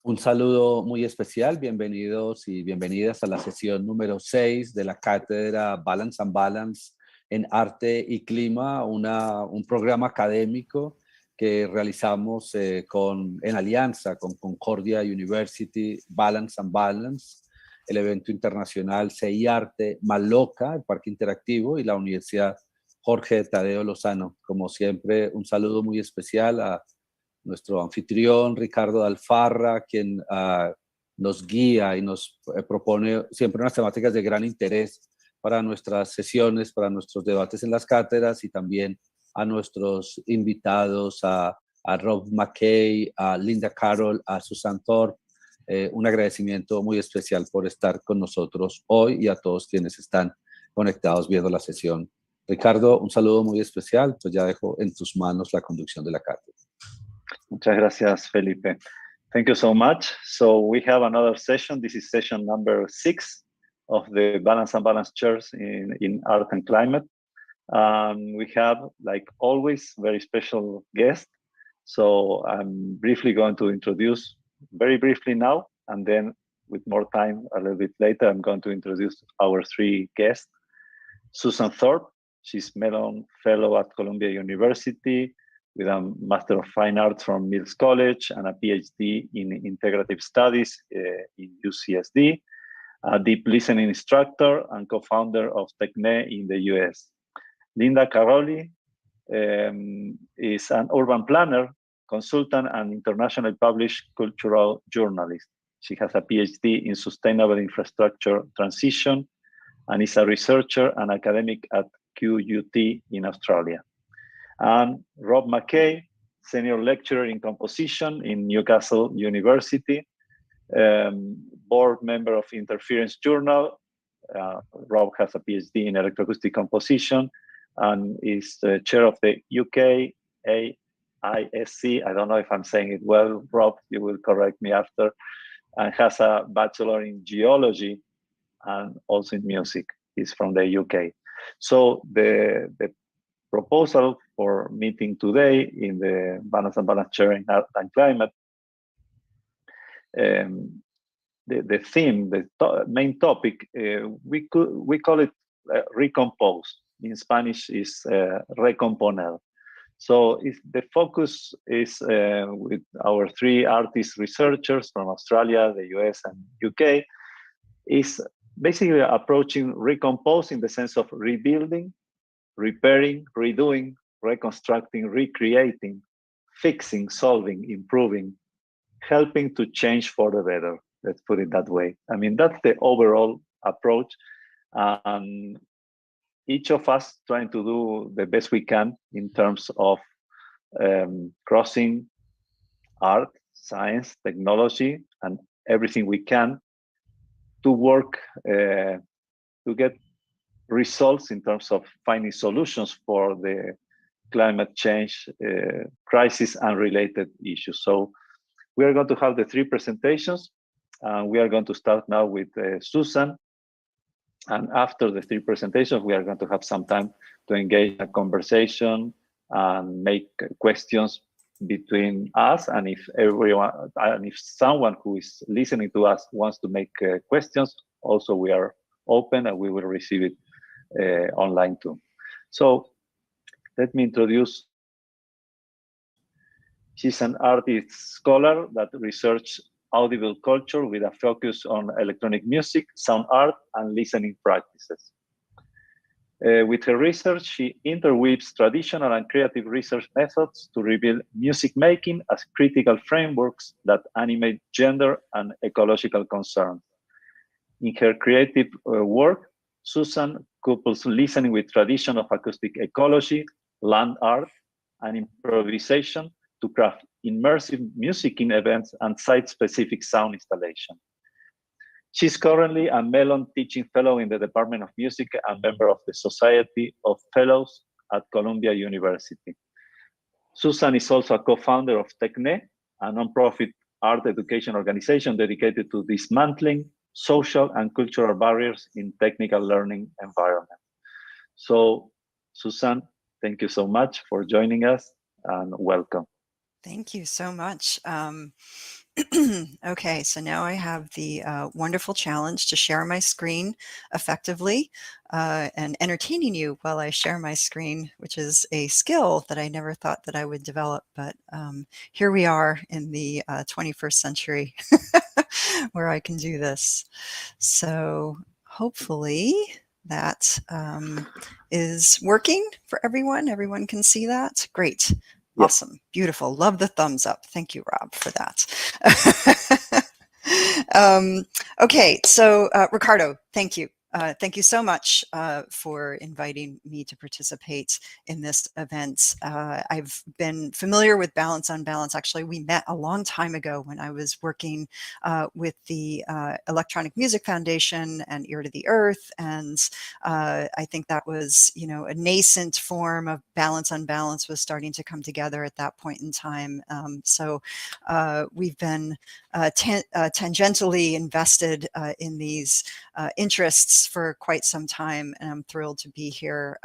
Un saludo muy especial, bienvenidos y bienvenidas a la sesión número 6 de la Cátedra Balance-Unbalance en Arte y Clima, un programa académico que realizamos en alianza con Concordia University, Balance-Unbalance, el evento internacional Arte, Maloca, el Parque Interactivo y la Universidad Jorge Tadeo Lozano. Como siempre, un saludo muy especial a nuestro anfitrión Ricardo Alfarra, quien nos guía y nos propone siempre unas temáticas de gran interés para nuestras sesiones, para nuestros debates en las cátedras, y también a nuestros invitados, a Rob Mckay, a Linda Carroll, a Susan Thorpe. Un agradecimiento muy especial por estar con nosotros hoy y a todos quienes están conectados viendo la sesión. Ricardo, un saludo muy especial, pues ya dejo en tus manos la conducción de la cátedra. Muchas gracias, Felipe. Thank you so much. So we have another session. This is session number 6 of the Balance-Unbalance chairs in Art and Climate. We have, like always, very special guests. So I'm briefly going to introduce, very briefly now, and then with more time a little bit later, I'm going to introduce our 3 guests. Susan Thorpe, she's Mellon Fellow at Columbia University, with a Master of Fine Arts from Mills College and a PhD in Integrative Studies in UCSD, a deep listening instructor and co-founder of Tecne in the US. Linda Carroll is an urban planner, consultant, and internationally published cultural journalist. She has a PhD in Sustainable Infrastructure Transition and is a researcher and academic at QUT in Australia. And Rob Mckay, senior lecturer in composition in Newcastle University, board member of Interference Journal. Rob has a PhD in electroacoustic composition and is the chair of the UK AISC. I don't know if I'm saying it well, Rob, you will correct me after, and has a bachelor in geology and also in music. He's from the UK. So the proposal for meeting today in the Balance-Unbalance chair in Art and Climate, the theme, the main topic, we call it recompose. In Spanish is recomponer. So the focus is with our 3 artist researchers from Australia, the US, and UK, is basically approaching recompose in the sense of rebuilding, repairing, redoing, reconstructing, recreating, fixing, solving, improving, helping to change for the better. Let's put it that way. I mean, that's the overall approach. Each of us trying to do the best we can in terms of crossing art, science, technology, and everything we can to work to get results in terms of finding solutions for the climate change crisis and related issues. So we are going to have the 3 presentations. We are going to start now with Susan. And after the 3 presentations, we are going to have some time to engage in a conversation and make questions between us. And if someone who is listening to us wants to make questions, also we are open and we will receive it online too. So let me introduce. She's an artist scholar that researches audible culture with a focus on electronic music, sound art, and listening practices. With her research, she interweaves traditional and creative research methods to reveal music making as critical frameworks that animate gender and ecological concerns. In her creative work, Susan couples listening with tradition of acoustic ecology, land art, and improvisation to craft immersive music in events and site-specific sound installation. She's currently a Mellon Teaching Fellow in the Department of Music and member of the Society of Fellows at Columbia University. Susan is also a co-founder of Tecne, a nonprofit art education organization dedicated to dismantling social and cultural barriers in technical learning environments. So, Susan, thank you so much for joining us and welcome. Thank you so much. Okay, so now I have the wonderful challenge to share my screen effectively and entertaining you while I share my screen, which is a skill that I never thought that I would develop. But here we are in the 21st century where I can do this. So hopefully that is working for everyone. Everyone can see that. Great. Yes. Awesome. Beautiful. Love the thumbs up. Thank you, Rob, for that. Okay, so Ricardo, thank you. Thank you so much for inviting me to participate in this event. I've been familiar with Balance-Unbalance. Actually, we met a long time ago when I was working with the Electronic Music Foundation and Ear to the Earth. And I think that was, you know, a nascent form of Balance-Unbalance was starting to come together at that point in time. So we've been tangentially invested in these interests for quite some time, and I'm thrilled to be here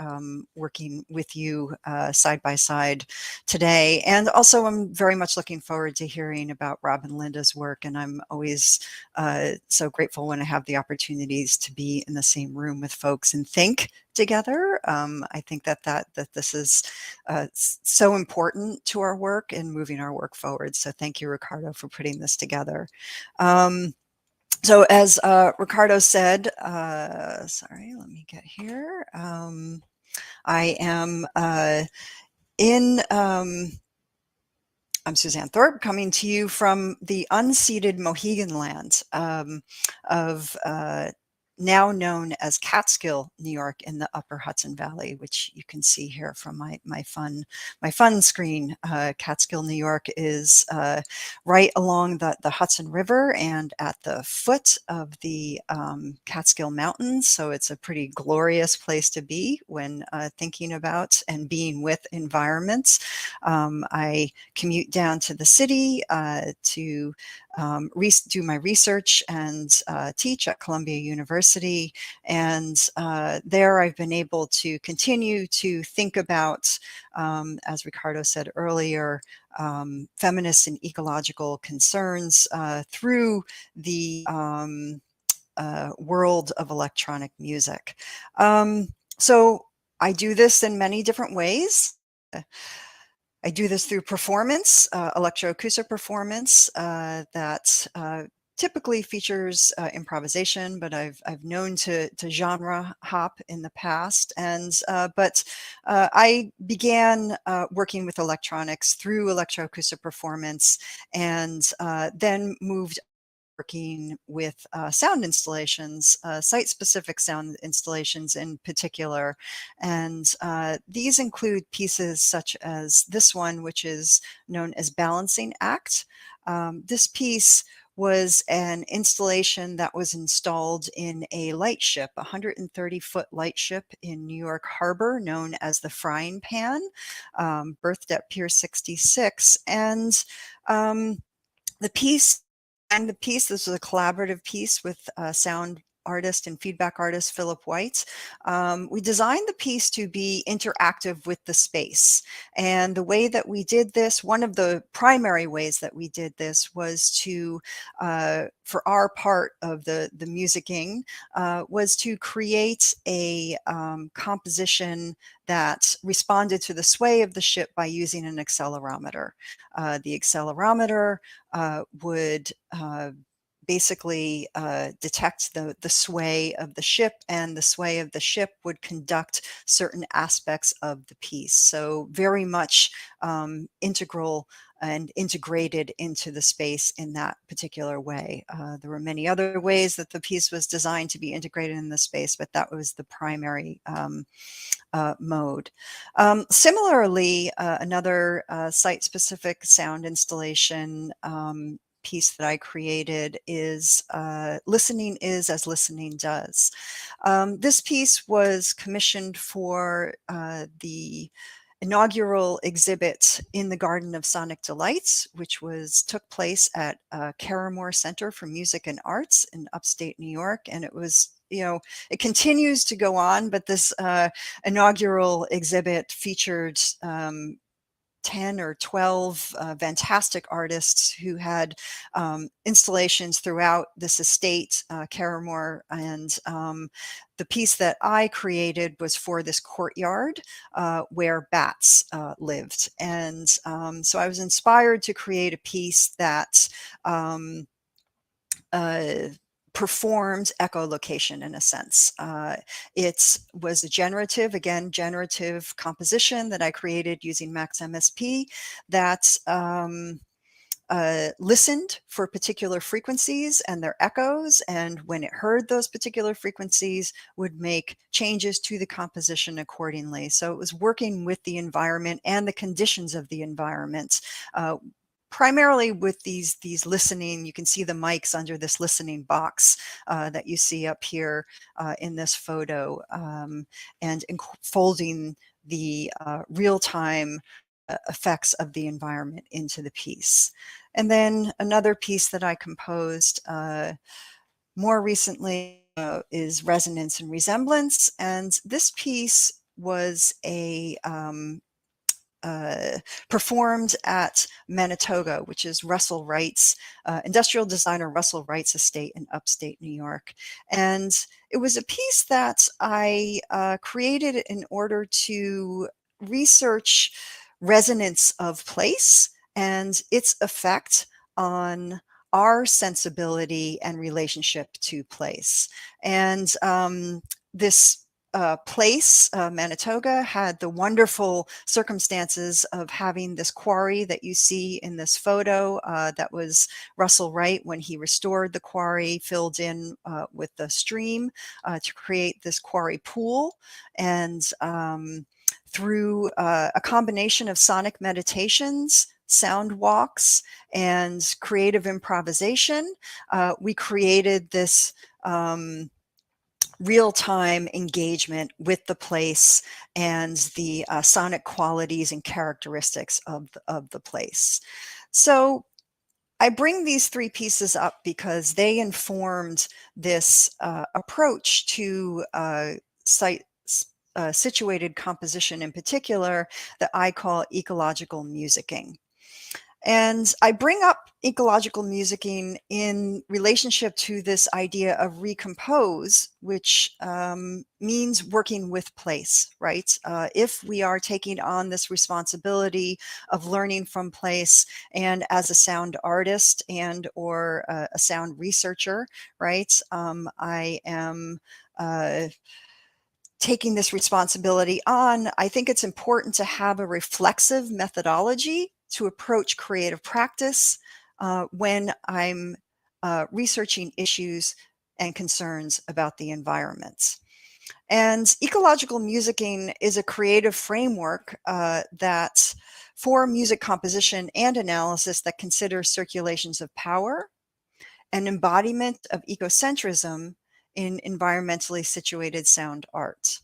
working with you side by side today. And also I'm very much looking forward to hearing about Rob and Linda's work, and I'm always so grateful when I have the opportunities to be in the same room with folks and think together. I think that this is so important to our work and moving our work forward. So thank you, Ricardo, for putting this together. So as Ricardo said, sorry, let me get here. I am I'm Suzanne Thorpe, coming to you from the unceded Mohegan land of now known as Catskill, New York, in the Upper Hudson Valley, which you can see here from my fun screen. Catskill, New York is right along the Hudson River and at the foot of the Catskill Mountains. So it's a pretty glorious place to be when thinking about and being with environments. I commute down to the city to do my research and teach at Columbia University. And there I've been able to continue to think about, as Ricardo said earlier, feminist and ecological concerns through the world of electronic music. So I do this in many different ways. I do this through performance, electroacoustic performance that typically features improvisation, but I've known to genre hop in the past. And but I began working with electronics through electroacoustic performance, and then moved working with sound installations, site-specific sound installations in particular. And these include pieces such as this one, which is known as Balancing Act. This piece was an installation that was installed in a lightship, a 130-foot lightship in New York Harbor, known as the Frying Pan, berthed at Pier 66. And the piece, this was a collaborative piece with sound artist and feedback artist Philip White. We designed the piece to be interactive with the space. And the way that we did this, one of the primary ways that we did this was to, for our part of the musicking, was to create a composition that responded to the sway of the ship by using an accelerometer. The accelerometer would basically detect the sway of the ship, and the sway of the ship would conduct certain aspects of the piece. So very much integral and integrated into the space in that particular way. There were many other ways that the piece was designed to be integrated in the space, but that was the primary mode. Similarly, another site-specific sound installation piece that I created is Listening Is as Listening Does. This piece was commissioned for the inaugural exhibit in the Garden of Sonic Delights, which took place at Caramore Center for Music and Arts in upstate New York. And it was, you know, it continues to go on, but this inaugural exhibit featured 10 or 12 fantastic artists who had installations throughout this estate, Carramore, and the piece that I created was for this courtyard where bats lived. And so I was inspired to create a piece that performed echolocation in a sense. It was a generative composition that I created using Max MSP that listened for particular frequencies and their echoes, and when it heard those particular frequencies would make changes to the composition accordingly. So it was working with the environment and the conditions of the environment. Primarily with these listening, you can see the mics under this listening box that you see up here in this photo, and folding the real-time effects of the environment into the piece. And then another piece that I composed more recently is Resonance and Resemblance. And this piece was a performed at Manitoga, which is Russell Wright's industrial designer Russell Wright's estate in upstate New York. And it was a piece that I created in order to research resonance of place and its effect on our sensibility and relationship to place. And this place, Manitoga, had the wonderful circumstances of having this quarry that you see in this photo. That was Russell Wright when he restored the quarry, filled in with the stream to create this quarry pool. And through a combination of sonic meditations, sound walks, and creative improvisation, we created this real-time engagement with the place and the sonic qualities and characteristics of the place. So I bring these three pieces up because they informed this approach to situated composition in particular that I call ecological musicking. And I bring up ecological musicking in relationship to this idea of recompose, which means working with place, right? If we are taking on this responsibility of learning from place, and as a sound artist and or a sound researcher, right? I am taking this responsibility on. I think it's important to have a reflexive methodology to approach creative practice when I'm researching issues and concerns about the environment. And ecological musicking is a creative framework that for music composition and analysis that considers circulations of power, an embodiment of ecocentrism in environmentally situated sound art.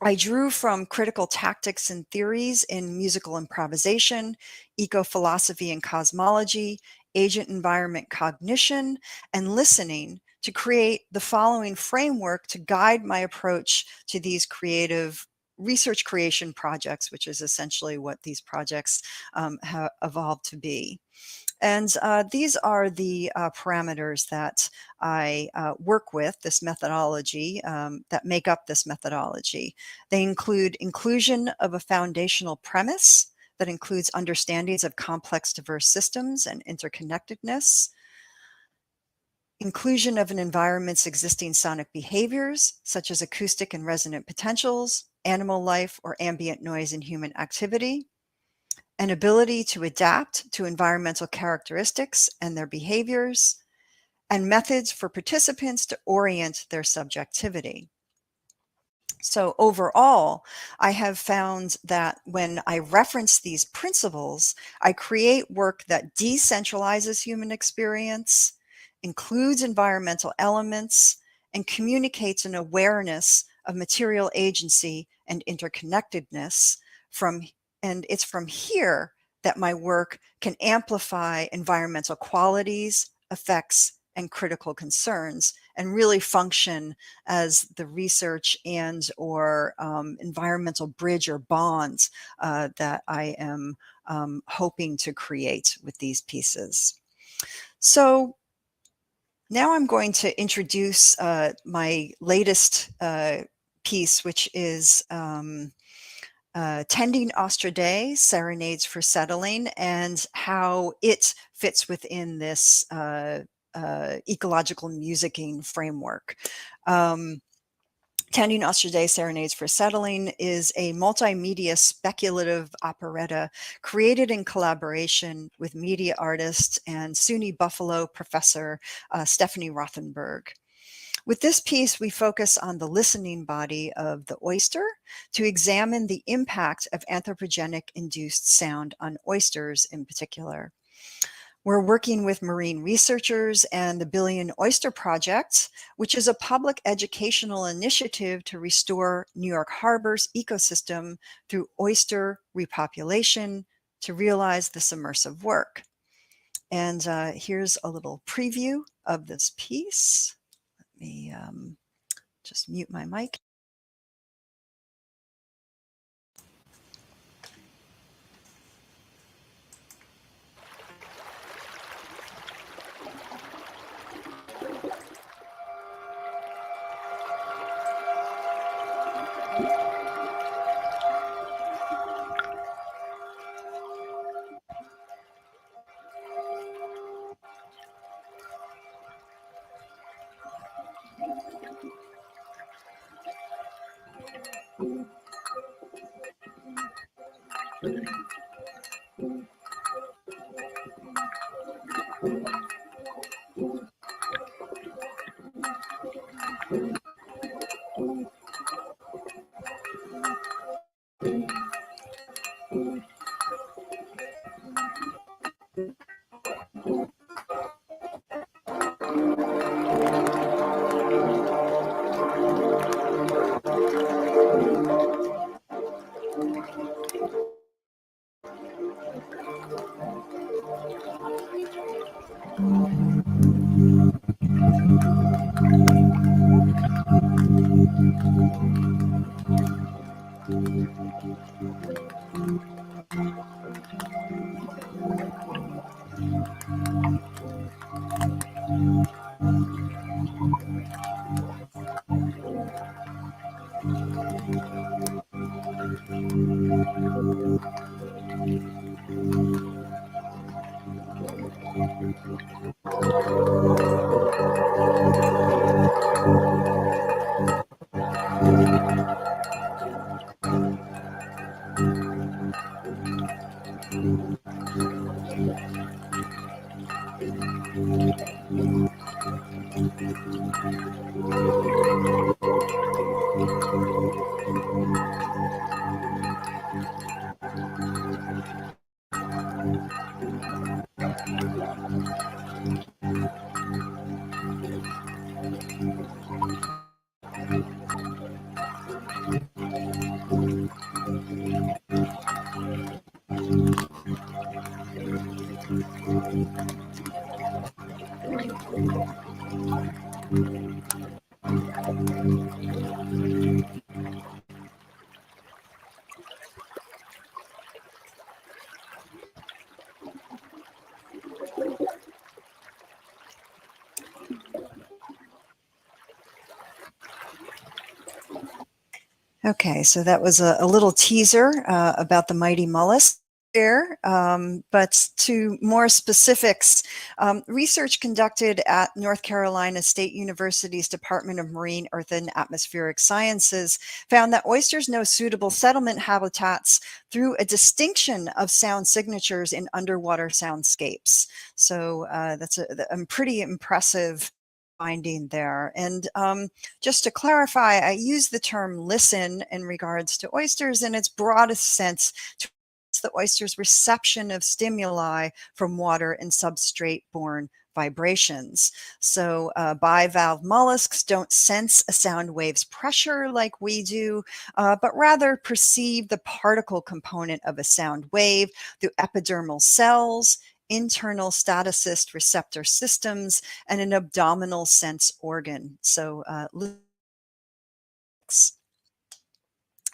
I drew from critical tactics and theories in musical improvisation, eco-philosophy and cosmology, agent-environment cognition, and listening to create the following framework to guide my approach to these creative research creation projects, which is essentially what these projects have evolved to be. And these are the parameters that I work with, this methodology, that make up this methodology. They include inclusion of a foundational premise that includes understandings of complex diverse systems and interconnectedness, inclusion of an environment's existing sonic behaviors, such as acoustic and resonant potentials, animal life or ambient noise and human activity, an ability to adapt to environmental characteristics and their behaviors, and methods for participants to orient their subjectivity. So overall, I have found that when I reference these principles, I create work that decentralizes human experience, includes environmental elements, and communicates an awareness of material agency and interconnectedness and it's from here that my work can amplify environmental qualities, effects, and critical concerns and really function as the research and or environmental bridge or bonds that I am hoping to create with these pieces. So now I'm going to introduce my latest piece, which is Tending Austraday, Serenades for Settling, and how it fits within this ecological musicking framework. Tending Austraday, Serenades for Settling is a multimedia speculative operetta created in collaboration with media artist and SUNY Buffalo professor Stephanie Rothenberg. With this piece, we focus on the listening body of the oyster to examine the impact of anthropogenic-induced sound on oysters in particular. We're working with marine researchers and the Billion Oyster Project, which is a public educational initiative to restore New York Harbor's ecosystem through oyster repopulation to realize this immersive work. And here's a little preview of this piece. Let me just mute my mic. Okay, so that was a little teaser about the mighty mollusk there, but to more specifics, research conducted at North Carolina State University's Department of Marine, Earth, and Atmospheric Sciences found that oysters know suitable settlement habitats through a distinction of sound signatures in underwater soundscapes. So that's a pretty impressive finding there. And just to clarify, I use the term listen in regards to oysters in its broadest sense to the oyster's reception of stimuli from water and substrate-borne vibrations. So bivalve mollusks don't sense a sound wave's pressure like we do, but rather perceive the particle component of a sound wave through epidermal cells internal staticist receptor systems and an abdominal sense organ. So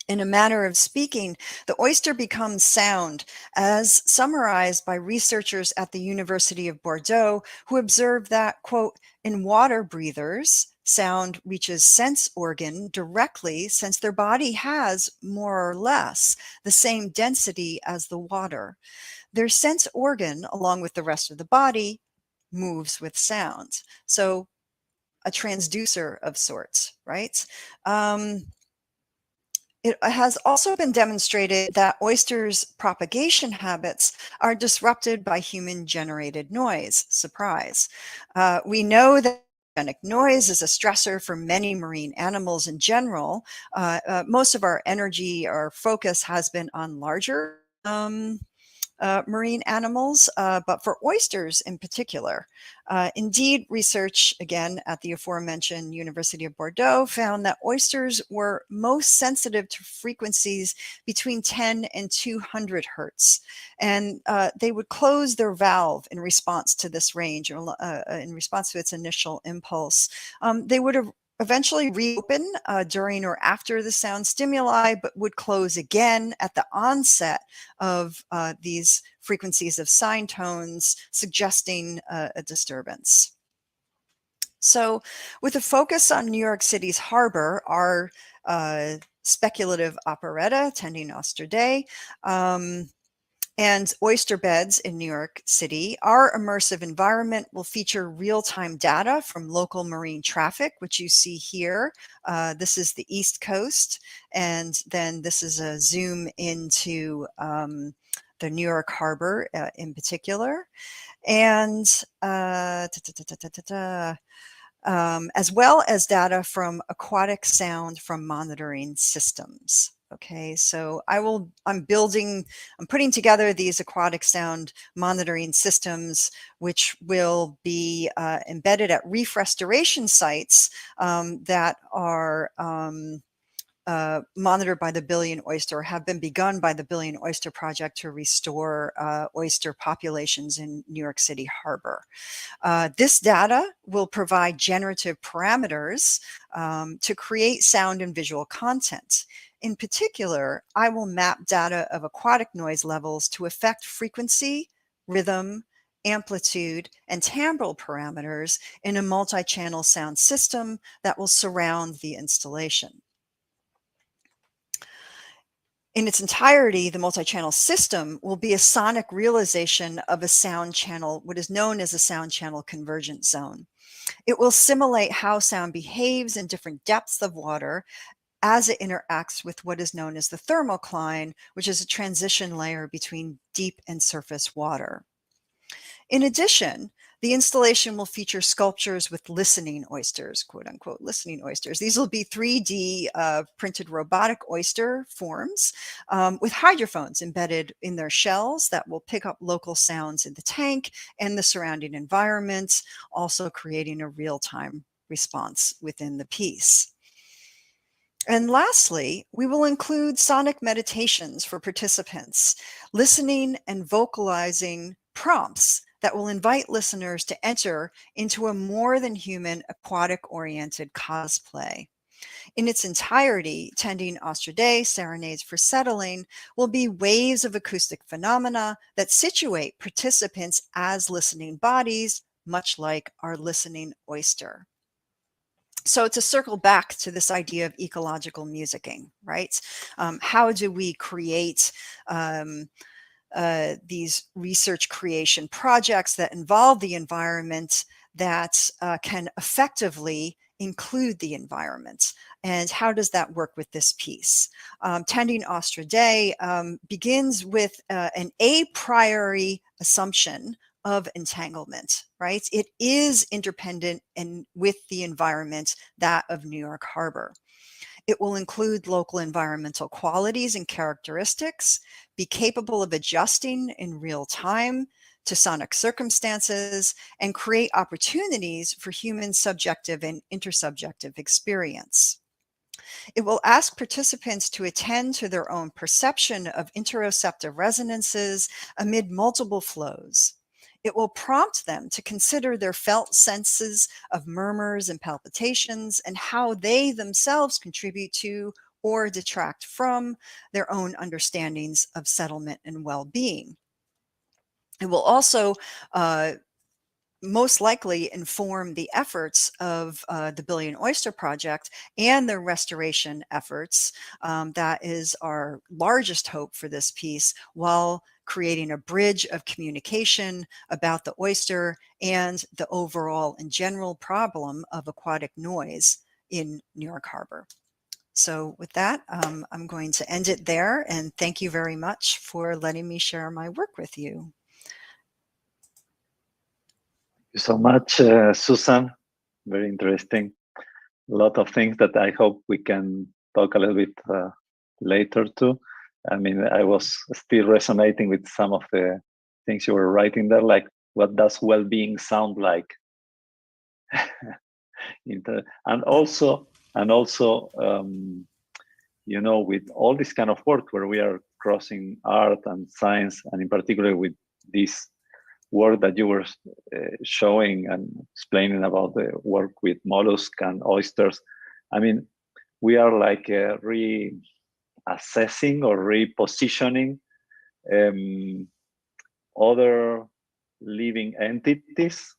in a manner of speaking, the oyster becomes sound, as summarized by researchers at the University of Bordeaux, who observed that, quote, in water breathers, sound reaches sense organ directly since their body has, more or less, the same density as the water. Their sense organ, along with the rest of the body, moves with sound. So a transducer of sorts, right? It has also been demonstrated that oysters' propagation habits are disrupted by human-generated noise. Surprise. We know that noise is a stressor for many marine animals in general. Most of our energy, our focus has been on larger marine animals, but for oysters in particular. Indeed, research, again, at the aforementioned University of Bordeaux found that oysters were most sensitive to frequencies between 10 and 200 hertz. And they would close their valve in response to this range, or in response to its initial impulse. They would have eventually reopen during or after the sound stimuli, but would close again at the onset of these frequencies of sine tones, suggesting a disturbance. So with a focus on New York City's harbor, our speculative operetta, Tending Osterday, and oyster beds in New York City, our immersive environment will feature real-time data from local marine traffic, which you see here. This is the East Coast, and then this is a zoom into the New York Harbor in particular. And as well as data from aquatic sound from monitoring systems. Okay, so I'm putting together these aquatic sound monitoring systems, which will be embedded at reef restoration sites that are monitored by the Billion Oyster, or have been begun by the Billion Oyster Project to restore oyster populations in New York City Harbor. This data will provide generative parameters to create sound and visual content. In particular, I will map data of aquatic noise levels to affect frequency, rhythm, amplitude, and timbral parameters in a multi-channel sound system that will surround the installation. In its entirety, the multi-channel system will be a sonic realization of a sound channel, what is known as a sound channel convergent zone. It will simulate how sound behaves in different depths of water as it interacts with what is known as the thermocline, which is a transition layer between deep and surface water. In addition, the installation will feature sculptures with listening oysters, quote unquote, listening oysters. These will be 3D printed robotic oyster forms with hydrophones embedded in their shells that will pick up local sounds in the tank and the surrounding environment, also creating a real-time response within the piece. And lastly, we will include sonic meditations for participants, listening and vocalizing prompts that will invite listeners to enter into a more than human aquatic-oriented cosplay. In its entirety, Tending Osterday Serenades for Settling will be waves of acoustic phenomena that situate participants as listening bodies, much like our listening oyster. So to circle back to this idea of ecological musicking, right? How do we create these research creation projects that involve the environment that can effectively include the environment? And how does that work with this piece? Tending Osterday begins with an a priori assumption of entanglement, right? It is interdependent and with the environment, that of New York Harbor. It will include local environmental qualities and characteristics, be capable of adjusting in real time to sonic circumstances, and create opportunities for human subjective and intersubjective experience. It will ask participants to attend to their own perception of interoceptive resonances amid multiple flows. It will prompt them to consider their felt senses of murmurs and palpitations and how they themselves contribute to or detract from their own understandings of settlement and well-being. It will also most likely inform the efforts of the Billion Oyster Project and their restoration efforts. That is our largest hope for this piece, while creating a bridge of communication about the oyster and the overall and general problem of aquatic noise in New York Harbor. So with that, I'm going to end it there, and thank you very much for letting me share my work with you. Thank you so much, Susan. Very interesting. A lot of things that I hope we can talk a little bit later too. I mean, I was still resonating with some of the things you were writing there, like what does well-being sound like? And also, you know, with all this kind of work where we are crossing art and science, and in particular with this work that you were showing and explaining about the work with mollusks and oysters. I mean, we are like reassessing or repositioning other living entities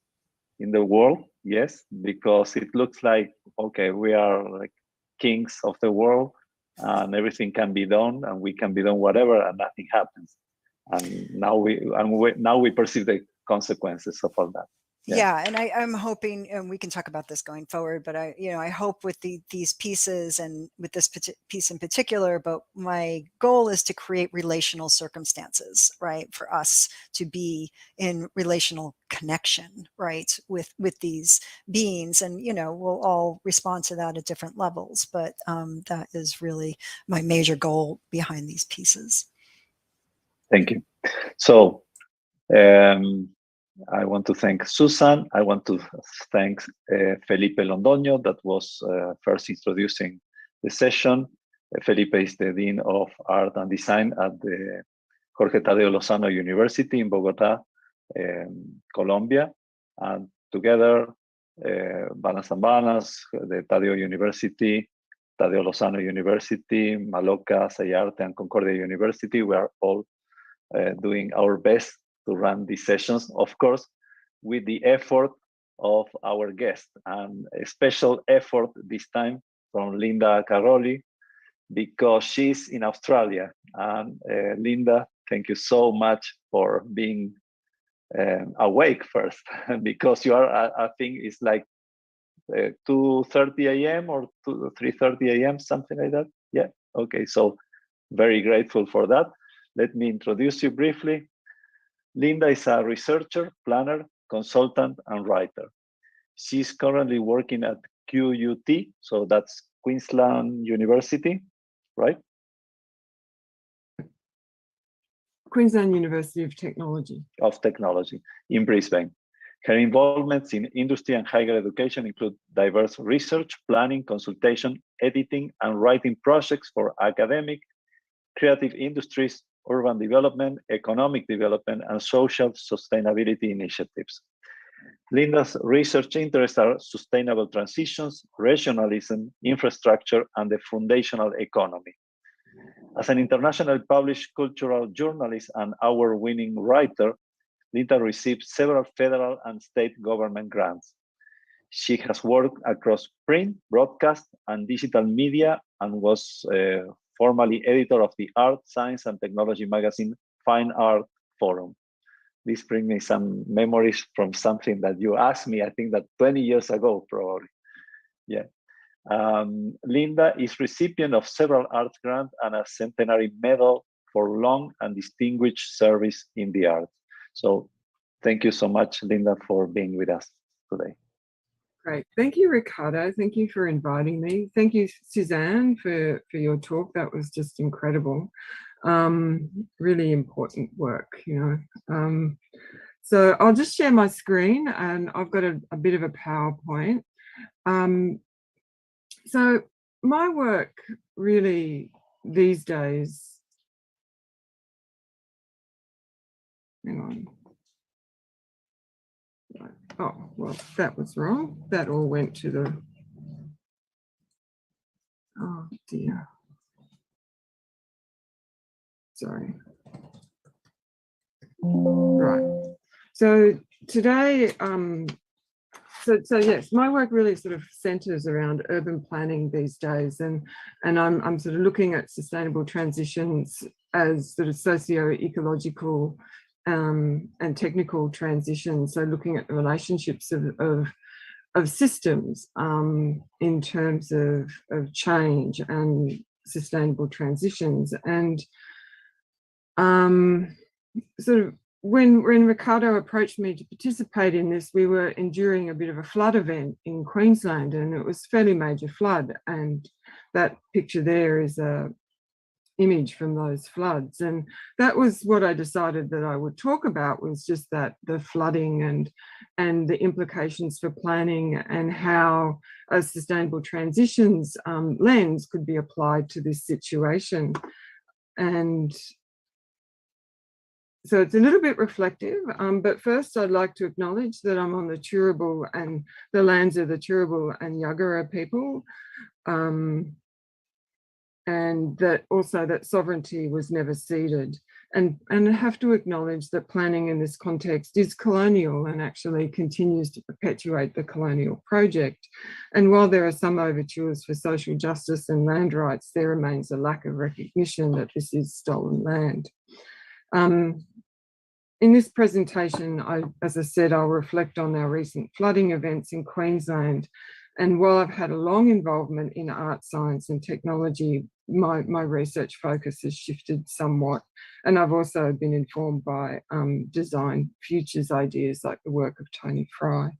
in the world, yes, because it looks like, okay, we are like kings of the world and everything can be done and we can be done whatever and nothing happens. And now we perceive the consequences of all that. Yeah, and I'm hoping, and we can talk about this going forward, but I hope with these pieces and with this piece in particular, but my goal is to create relational circumstances, right, for us to be in relational connection, right, with these beings, and we'll all respond to that at different levels, but that is really my major goal behind these pieces. Thank you. So I want to thank Susan. I want to thank Felipe Londoño that was first introducing the session. Felipe is the Dean of Art and Design at the Jorge Tadeo Lozano University in Bogota, Colombia. And together, Balance-Unbalance, the Tadeo University, Tadeo Lozano University, Maloca, Arte, and Concordia University, we are all doing our best to run these sessions, of course, with the effort of our guest, and a special effort this time from Linda Caroli, because she's in Australia. And Linda, thank you so much for being awake first, because you are, I think it's like 2:30 a.m. or 3:30 a.m., something like that. Yeah, okay, so very grateful for that. Let me introduce you briefly. Linda is a researcher, planner, consultant, and writer. She's currently working at QUT, so that's Queensland University, right? Queensland University of Technology. Of Technology in Brisbane. Her involvements in industry and higher education include diverse research, planning, consultation, editing, and writing projects for academic, creative industries, urban development, economic development, and social sustainability initiatives. Linda's research interests are sustainable transitions, regionalism, infrastructure, and the foundational economy. As an internationally published cultural journalist and award-winning writer, Linda received several federal and state government grants. She has worked across print, broadcast, and digital media, and was formerly editor of the art, science, and technology magazine Fine Art Forum. This brings me some memories from something that you asked me, I think that 20 years ago, probably. Yeah. Linda is recipient of several arts grants and a centenary medal for long and distinguished service in the arts. So thank you so much, Linda, for being with us today. Great. Thank you, Ricardo. Thank you for inviting me. Thank you, Suzanne, for your talk. That was just incredible. Really important work, So I'll just share my screen, and I've got a bit of a PowerPoint. So my work really these days, hang on. Oh, well, that was wrong. That all went to the, oh dear. Sorry. Right. So today, so yes, my work really sort of centers around urban planning these days, and I'm sort of looking at sustainable transitions as sort of socio-ecological and technical transitions. So looking at the relationships of systems in terms of change and sustainable transitions. And sort of when Ricardo approached me to participate in this, we were enduring a bit of a flood event in Queensland, and it was a fairly major flood. And that picture there is a image from those floods. And that was what I decided that I would talk about, was just that the flooding and the implications for planning, and how a sustainable transitions lens could be applied to this situation. And so it's a little bit reflective, but first I'd like to acknowledge that I'm on the Turrbal and the lands of the Turrbal and Yagara people, and that also that sovereignty was never ceded. And I have to acknowledge that planning in this context is colonial and actually continues to perpetuate the colonial project. And while there are some overtures for social justice and land rights, there remains a lack of recognition that this is stolen land. In this presentation, as I said, I'll reflect on our recent flooding events in Queensland. And while I've had a long involvement in art, science and technology, my research focus has shifted somewhat. And I've also been informed by design futures ideas like the work of Tony Fry.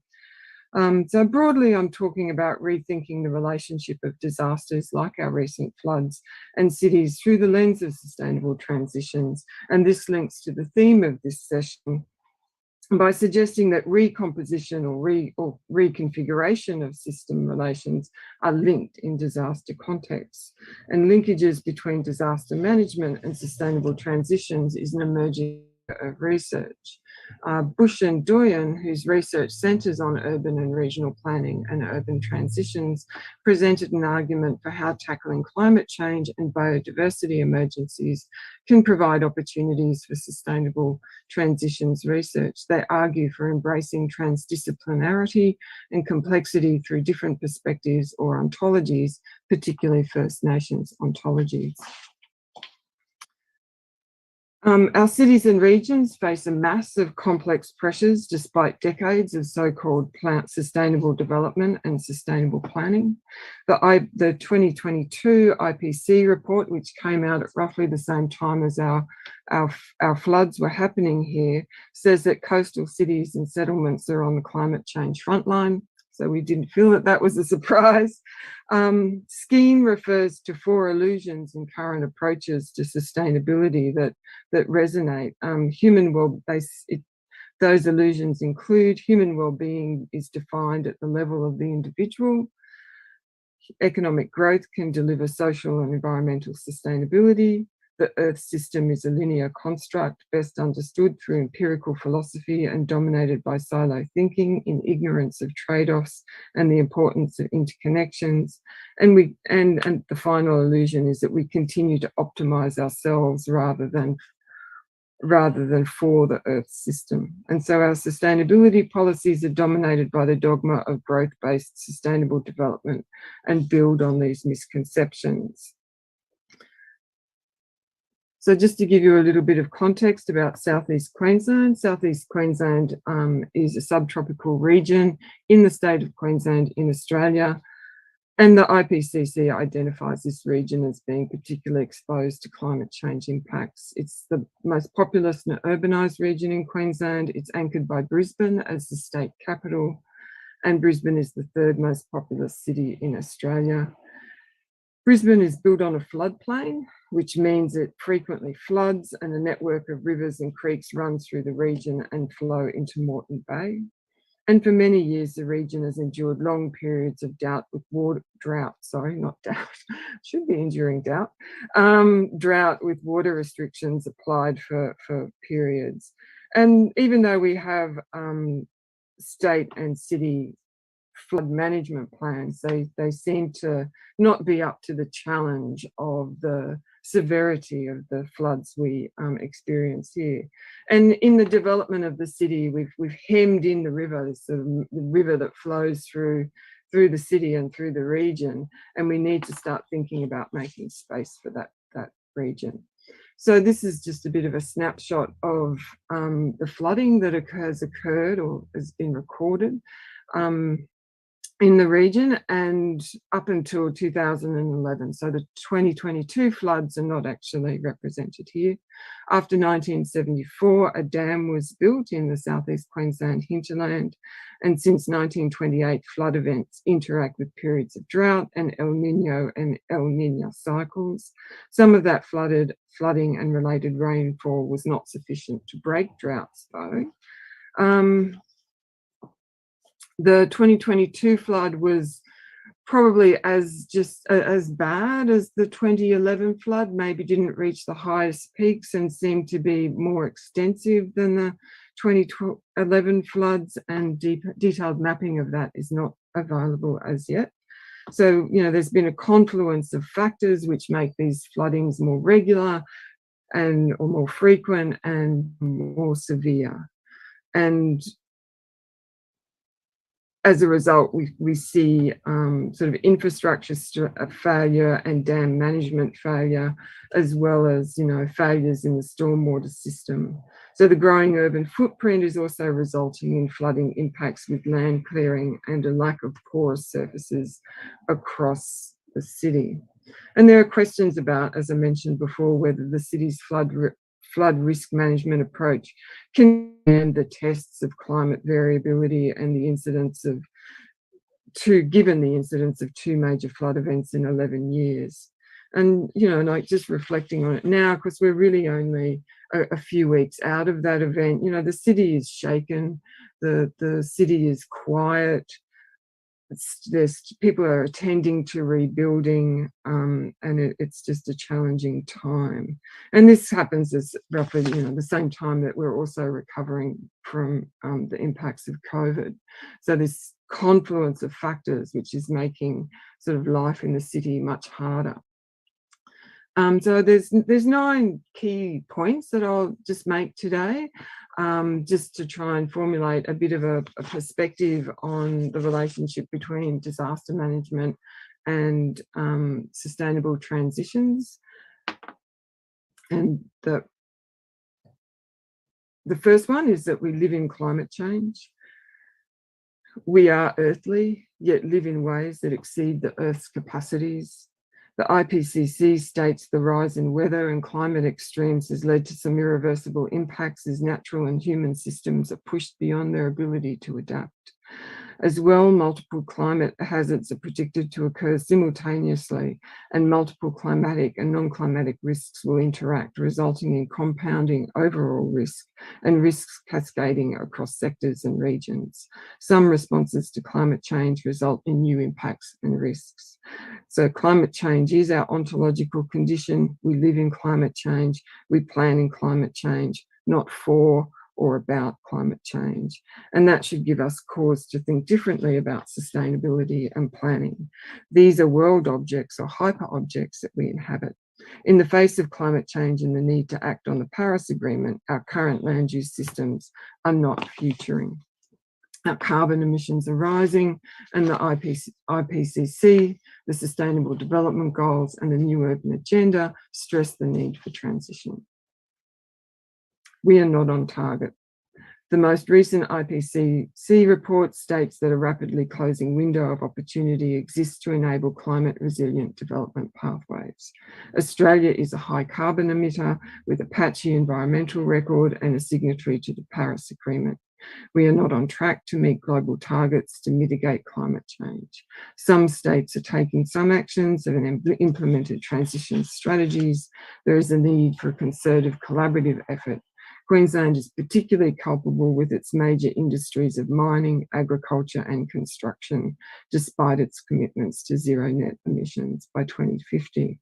So broadly, I'm talking about rethinking the relationship of disasters like our recent floods and cities through the lens of sustainable transitions. And this links to the theme of this session by suggesting that recomposition or reconfiguration of system relations are linked in disaster contexts. And linkages between disaster management and sustainable transitions is an emerging area of research. Bush and Doyen, whose research centres on urban and regional planning and urban transitions, presented an argument for how tackling climate change and biodiversity emergencies can provide opportunities for sustainable transitions research. They argue for embracing transdisciplinarity and complexity through different perspectives or ontologies, particularly First Nations ontologies. Our cities and regions face a mass of complex pressures despite decades of so-called sustainable development and sustainable planning. The 2022 IPC report, which came out at roughly the same time as our floods were happening here, says that coastal cities and settlements are on the climate change frontline. So we didn't feel that that was a surprise. Skeen refers to 4 illusions in current approaches to sustainability that resonate. Those illusions include human well-being is defined at the level of the individual. Economic growth can deliver social and environmental sustainability. The Earth system is a linear construct best understood through empirical philosophy and dominated by silo thinking in ignorance of trade-offs and the importance of interconnections. And the final illusion is that we continue to optimize ourselves rather than for the Earth system. And so our sustainability policies are dominated by the dogma of growth-based sustainable development and build on these misconceptions. So just to give you a little bit of context about Southeast Queensland, Southeast Queensland is a subtropical region in the state of Queensland in Australia. And the IPCC identifies this region as being particularly exposed to climate change impacts. It's the most populous and urbanised region in Queensland. It's anchored by Brisbane as the state capital, and Brisbane is the 3rd most populous city in Australia. Brisbane is built on a floodplain, which means it frequently floods, and a network of rivers and creeks runs through the region and flow into Moreton Bay. And for many years, the region has endured long periods of drought with water restrictions applied for periods. And even though we have state and city flood management plans, they seem to not be up to the challenge of the severity of the floods we experience here. And in the development of the city, we've hemmed in the river, this sort of the river that flows through the city and through the region, and we need to start thinking about making space for that region. So this is just a bit of a snapshot of the flooding that has occurred or has been recorded in the region and up until 2011. So the 2022 floods are not actually represented here. After 1974, a dam was built in the southeast Queensland hinterland, and since 1928, flood events interact with periods of drought and El Nino and El Niño cycles. Some of that flooding and related rainfall was not sufficient to break droughts, though. The 2022 flood was probably as bad as the 2011 flood, maybe didn't reach the highest peaks and seemed to be more extensive than the 2011 floods, and detailed mapping of that is not available as yet. So, you know, there's been a confluence of factors which make these floodings more regular or more frequent and more severe. And as a result, we see sort of infrastructure failure and dam management failure, as well as, you know, failures in the stormwater system. So the growing urban footprint is also resulting in flooding impacts with land clearing and a lack of porous surfaces across the city. And there are questions about, as I mentioned before, whether the city's flood risk management approach can stand the tests of climate variability and the incidence of given the incidence of 2 major flood events in 11 years. And, you know, like just reflecting on it now, because we're really only a few weeks out of that event, you know, the city is shaken, the city is quiet. People are attending to rebuilding, and it's just a challenging time. And this happens as roughly, you know, the same time that we're also recovering from the impacts of COVID. So this confluence of factors, which is making sort of life in the city much harder. So there's 9 key points that I'll just make today, just to try and formulate a bit of a perspective on the relationship between disaster management and sustainable transitions. And the first one is that we live in climate change. We are earthly, yet live in ways that exceed the Earth's capacities. The IPCC states the rise in weather and climate extremes has led to some irreversible impacts as natural and human systems are pushed beyond their ability to adapt. As well, multiple climate hazards are predicted to occur simultaneously, and multiple climatic and non-climatic risks will interact, resulting in compounding overall risk and risks cascading across sectors and regions. Some responses to climate change result in new impacts and risks. So climate change is our ontological condition. We live in climate change. We plan in climate change, not for or about climate change. And that should give us cause to think differently about sustainability and planning. These are world objects or hyper objects that we inhabit. In the face of climate change and the need to act on the Paris Agreement, our current land use systems are not futuring. Our carbon emissions are rising, and the IPCC, the Sustainable Development Goals, and the New Urban Agenda stress the need for transition. We are not on target. The most recent IPCC report states that a rapidly closing window of opportunity exists to enable climate resilient development pathways. Australia is a high carbon emitter with a patchy environmental record and a signatory to the Paris Agreement. We are not on track to meet global targets to mitigate climate change. Some states are taking some actions and implemented transition strategies. There is a need for a concerted collaborative effort. Queensland is particularly culpable with its major industries of mining, agriculture and construction, despite its commitments to zero net emissions by 2050.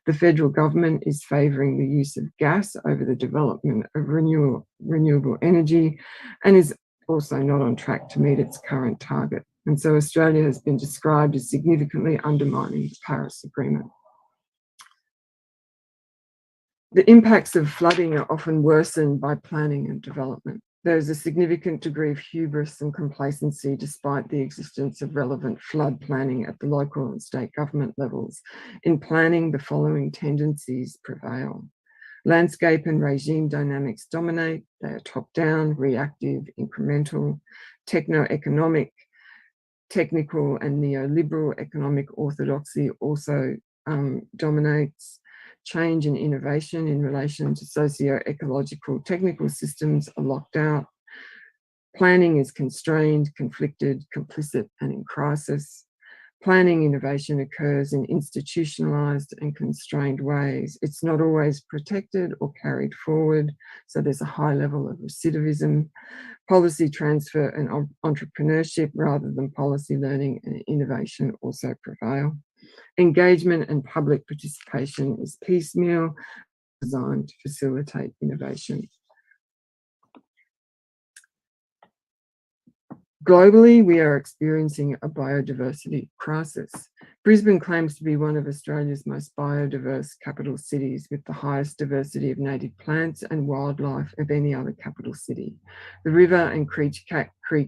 The federal government is favouring the use of gas over the development of renewable energy and is also not on track to meet its current target. And so Australia has been described as significantly undermining the Paris Agreement. The impacts of flooding are often worsened by planning and development. There is a significant degree of hubris and complacency despite the existence of relevant flood planning at the local and state government levels. In planning, the following tendencies prevail. Landscape and regime dynamics dominate. They are top-down, reactive, incremental, techno-economic, technical and neoliberal. Economic orthodoxy also dominates. Change and innovation in relation to socio-ecological technical systems are locked out. Planning is constrained, conflicted, complicit, and in crisis. Planning innovation occurs in institutionalized and constrained ways. It's not always protected or carried forward, so there's a high level of recidivism. Policy transfer and entrepreneurship rather than policy learning and innovation also prevail. Engagement and public participation is piecemeal, designed to facilitate innovation. Globally, we are experiencing a biodiversity crisis. Brisbane claims to be one of Australia's most biodiverse capital cities, with the highest diversity of native plants and wildlife of any other capital city. The river and creek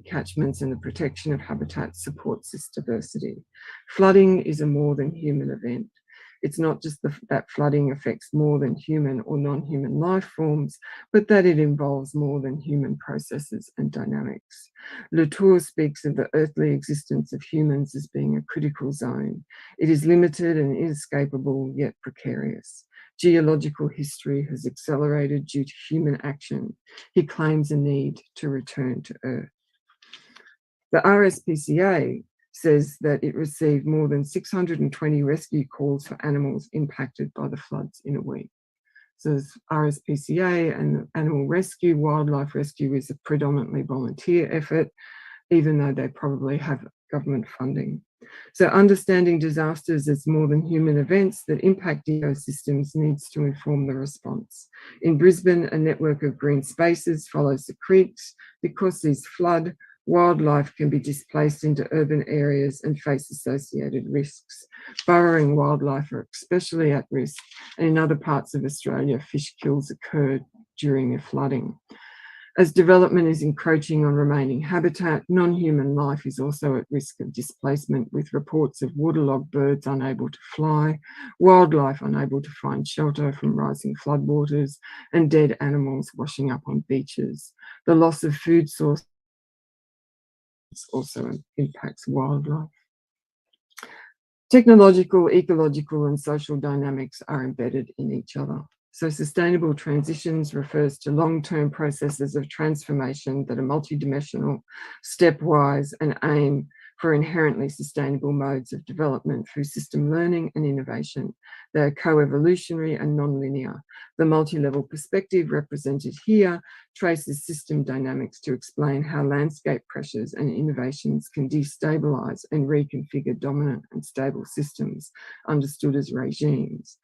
catchments and the protection of habitats supports this diversity. Flooding is a more than human event. It's not just that flooding affects more than human or non-human life forms, but that it involves more than human processes and dynamics. Latour speaks of the earthly existence of humans as being a critical zone. It is limited and inescapable, yet precarious. Geological history has accelerated due to human action. He claims a need to return to Earth. The RSPCA says that it received more than 620 rescue calls for animals impacted by the floods in a week. So RSPCA and animal rescue, wildlife rescue is a predominantly volunteer effort, even though they probably have government funding. So understanding disasters as more than human events that impact ecosystems needs to inform the response. In Brisbane, a network of green spaces follows the creeks. Because these flood, wildlife can be displaced into urban areas and face associated risks. Burrowing wildlife are especially at risk, and in other parts of Australia, fish kills occurred during the flooding. As development is encroaching on remaining habitat, non-human life is also at risk of displacement, with reports of waterlogged birds unable to fly, wildlife unable to find shelter from rising floodwaters, and dead animals washing up on beaches. The loss of food source also impacts wildlife. Technological, ecological, and social dynamics are embedded in each other. So sustainable transitions refers to long-term processes of transformation that are multidimensional, stepwise, and aim for inherently sustainable modes of development through system learning and innovation. They are co-evolutionary and non-linear. The multi-level perspective represented here traces system dynamics to explain how landscape pressures and innovations can destabilize and reconfigure dominant and stable systems, understood as regimes.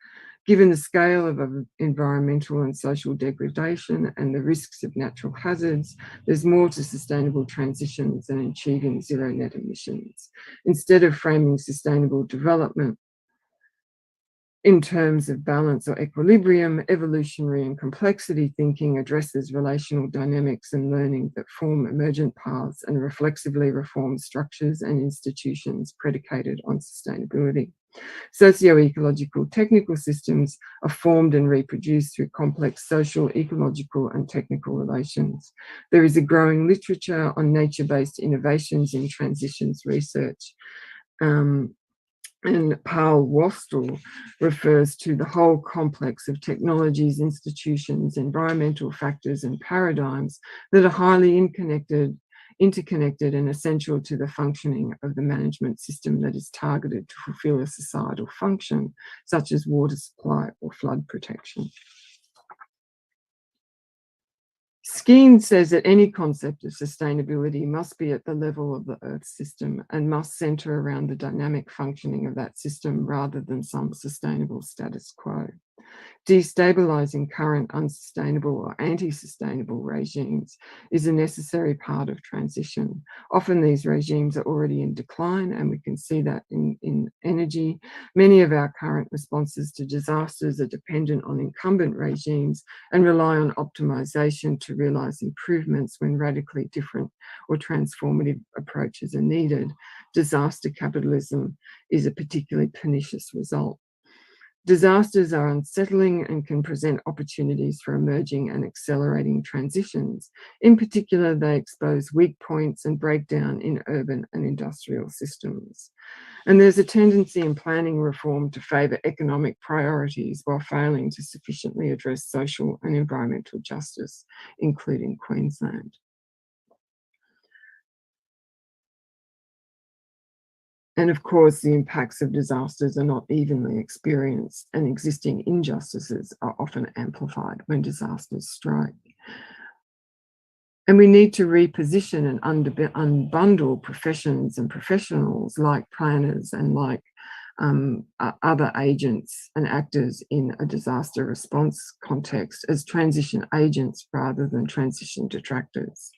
Given the scale of environmental and social degradation and the risks of natural hazards, there's more to sustainable transitions than achieving zero net emissions. Instead of framing sustainable development in terms of balance or equilibrium, evolutionary and complexity thinking addresses relational dynamics and learning that form emergent paths and reflexively reform structures and institutions predicated on sustainability. Socio-ecological technical systems are formed and reproduced through complex social, ecological, and technical relations. There is a growing literature on nature-based innovations in transitions research. And Paul Wastel refers to the whole complex of technologies, institutions, environmental factors, and paradigms that are highly interconnected and essential to the functioning of the management system that is targeted to fulfill a societal function, such as water supply or flood protection. Skene says that any concept of sustainability must be at the level of the Earth system and must centre around the dynamic functioning of that system rather than some sustainable status quo. Destabilizing current unsustainable or anti-sustainable regimes is a necessary part of transition. Often these regimes are already in decline, and we can see that in energy. Many of our current responses to disasters are dependent on incumbent regimes and rely on optimization to realize improvements when radically different or transformative approaches are needed. Disaster capitalism is a particularly pernicious result. Disasters are unsettling and can present opportunities for emerging and accelerating transitions. In particular, they expose weak points and breakdown in urban and industrial systems. And there's a tendency in planning reform to favour economic priorities while failing to sufficiently address social and environmental justice, including Queensland. And of course, the impacts of disasters are not evenly experienced, and existing injustices are often amplified when disasters strike. And we need to reposition and unbundle professions and professionals like planners and like other agents and actors in a disaster response context as transition agents rather than transition detractors.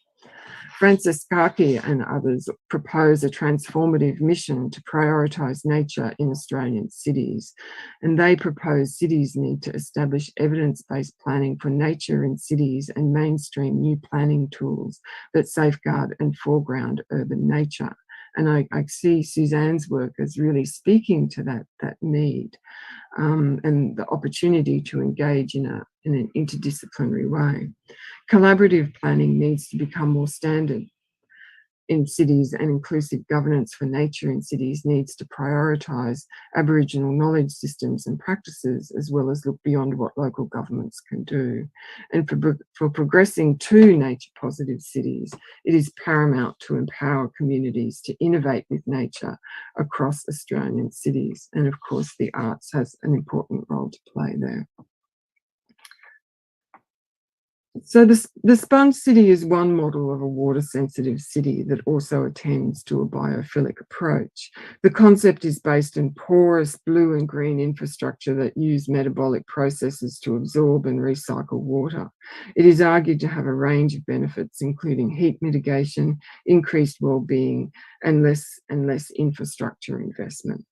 Francis Mckay and others propose a transformative mission to prioritise nature in Australian cities. And they propose cities need to establish evidence-based planning for nature in cities and mainstream new planning tools that safeguard and foreground urban nature. And I see Suzanne's work as really speaking to that need and the opportunity to engage in an interdisciplinary way. Collaborative planning needs to become more standard in cities, and inclusive governance for nature in cities needs to prioritise Aboriginal knowledge systems and practices, as well as look beyond what local governments can do. And for progressing to nature-positive cities, it is paramount to empower communities to innovate with nature across Australian cities. And of course, the arts has an important role to play there. So the sponge city is one model of a water-sensitive city that also attends to a biophilic approach. The concept is based in porous blue and green infrastructure that use metabolic processes to absorb and recycle water. It is argued to have a range of benefits, including heat mitigation, increased well-being, and less infrastructure investment.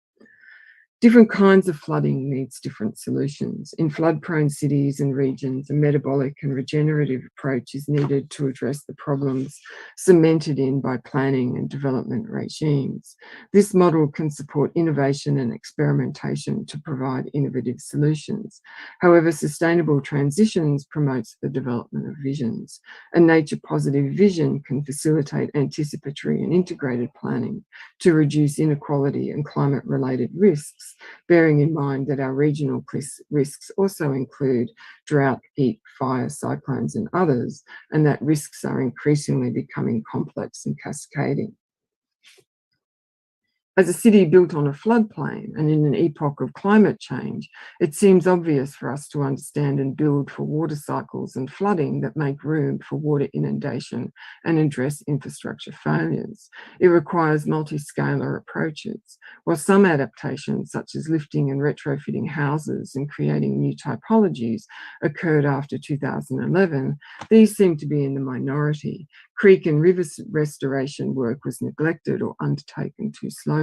Different kinds of flooding needs different solutions. In flood-prone cities and regions, a metabolic and regenerative approach is needed to address the problems cemented in by planning and development regimes. This model can support innovation and experimentation to provide innovative solutions. However, sustainable transitions promotes the development of visions. A nature-positive vision can facilitate anticipatory and integrated planning to reduce inequality and climate-related risks, bearing in mind that our regional risks also include drought, heat, fire, cyclones, and others, and that risks are increasingly becoming complex and cascading. As a city built on a floodplain and in an epoch of climate change, it seems obvious for us to understand and build for water cycles and flooding that make room for water inundation and address infrastructure failures. It requires multi-scalar approaches. While some adaptations, such as lifting and retrofitting houses and creating new typologies, occurred after 2011, these seem to be in the minority. Creek and river restoration work was neglected or undertaken too slowly.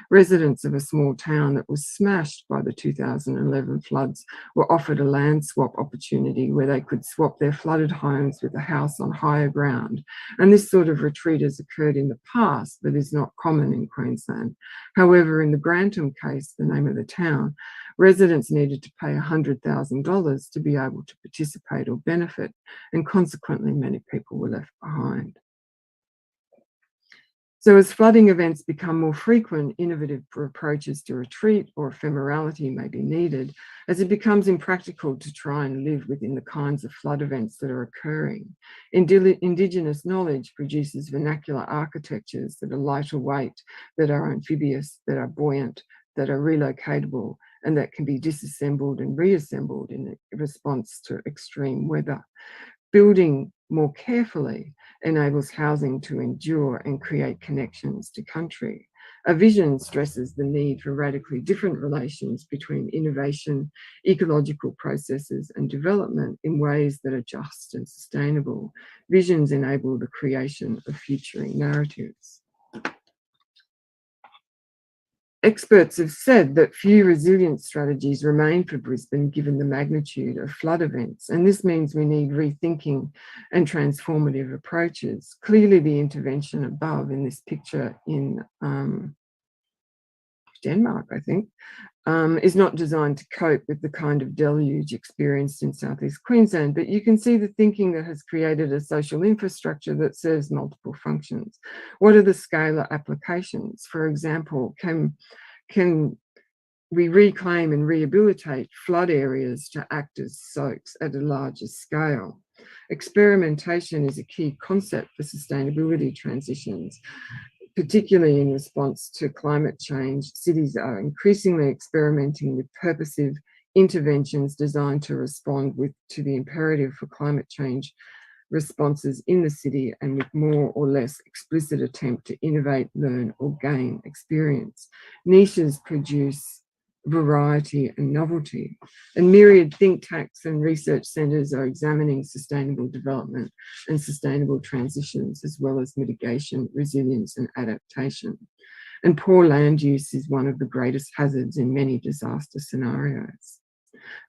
Residents of a small town that was smashed by the 2011 floods were offered a land swap opportunity where they could swap their flooded homes with a house on higher ground. And this sort of retreat has occurred in the past, but is not common in Queensland. However, in the Grantham case, the name of the town, residents needed to pay $100,000 to be able to participate or benefit, and consequently many people were left behind. So as flooding events become more frequent, innovative approaches to retreat or ephemerality may be needed, as it becomes impractical to try and live within the kinds of flood events that are occurring. Indigenous knowledge produces vernacular architectures that are lighter weight, that are amphibious, that are buoyant, that are relocatable, and that can be disassembled and reassembled in response to extreme weather. Building more carefully enables housing to endure and create connections to country. A vision stresses the need for radically different relations between innovation, ecological processes, and development in ways that are just and sustainable. Visions enable the creation of futuring narratives. Experts have said that few resilience strategies remain for Brisbane given the magnitude of flood events, and this means we need rethinking and transformative approaches. Clearly, the intervention above in this picture in Denmark, I think, is not designed to cope with the kind of deluge experienced in southeast Queensland, but you can see the thinking that has created a social infrastructure that serves multiple functions. What are the scalar applications? For example, can we reclaim and rehabilitate flood areas to act as soaks at a larger scale? Experimentation is a key concept for sustainability transitions. Particularly in response to climate change, cities are increasingly experimenting with purposive interventions designed to respond to the imperative for climate change responses in the city and with more or less explicit attempt to innovate, learn, or gain experience. Niches produce variety and novelty, and myriad think tanks and research centres are examining sustainable development and sustainable transitions, as well as mitigation, resilience, and adaptation. And poor land use is one of the greatest hazards in many disaster scenarios.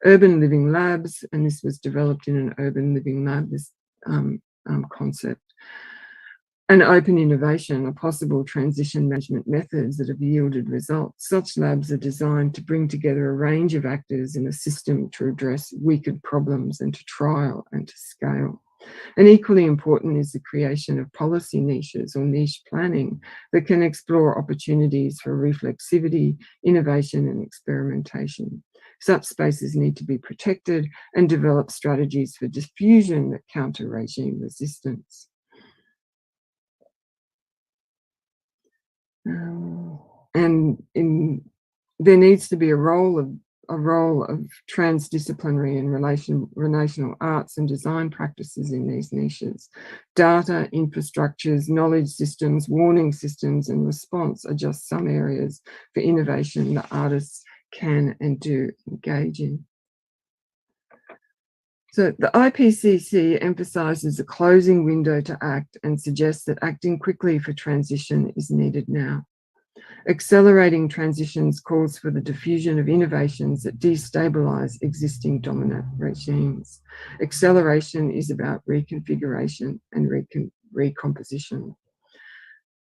Urban living labs, and this was developed in an urban living lab, this concept. And open innovation are possible transition management methods that have yielded results. Such labs are designed to bring together a range of actors in a system to address wicked problems and to trial and to scale. And equally important is the creation of policy niches or niche planning that can explore opportunities for reflexivity, innovation, and experimentation. Such spaces need to be protected and develop strategies for diffusion that counter regime resistance. There needs to be a role of transdisciplinary and relational arts and design practices in these niches. Data, infrastructures, knowledge systems, warning systems, and response are just some areas for innovation that artists can and do engage in. So the IPCC emphasises a closing window to act and suggests that acting quickly for transition is needed now. Accelerating transitions calls for the diffusion of innovations that destabilise existing dominant regimes. Acceleration is about reconfiguration and recomposition.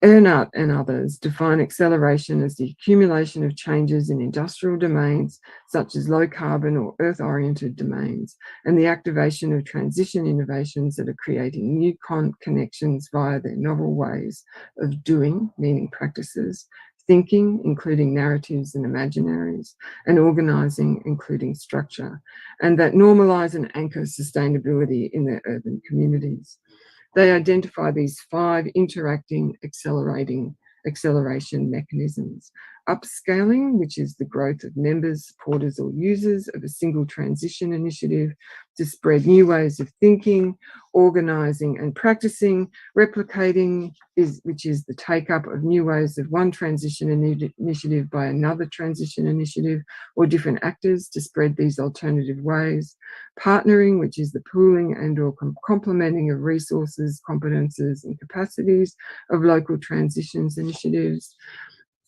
Earnhardt and others define acceleration as the accumulation of changes in industrial domains, such as low carbon or earth-oriented domains, and the activation of transition innovations that are creating new connections via their novel ways of doing, meaning practices, thinking, including narratives and imaginaries, and organising, including structure, and that normalise and anchor sustainability in their urban communities. They identify these 5 interacting, acceleration mechanisms. Upscaling, which is the growth of members, supporters, or users of a single transition initiative to spread new ways of thinking, organising, and practicing. Replicating, which is the take-up of new ways of one transition initiative by another transition initiative or different actors to spread these alternative ways. Partnering, which is the pooling and or complementing of resources, competences, and capacities of local transitions initiatives.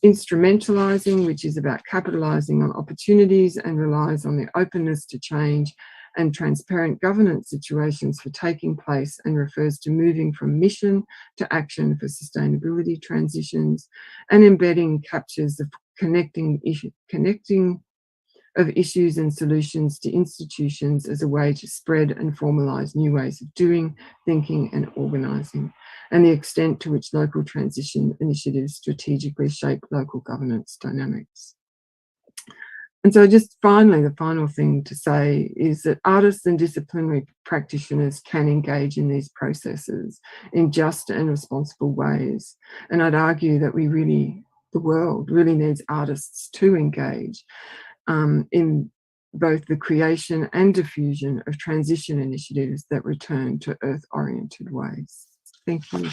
Instrumentalising, which is about capitalising on opportunities and relies on the openness to change and transparent governance situations for taking place and refers to moving from mission to action for sustainability transitions. And embedding captures the connecting of issues and solutions to institutions as a way to spread and formalise new ways of doing, thinking, and organising, and the extent to which local transition initiatives strategically shape local governance dynamics. And so just finally, the final thing to say is that artists and disciplinary practitioners can engage in these processes in just and responsible ways. And I'd argue that the world really needs artists to engage in both the creation and diffusion of transition initiatives that return to earth-oriented ways. Thank you.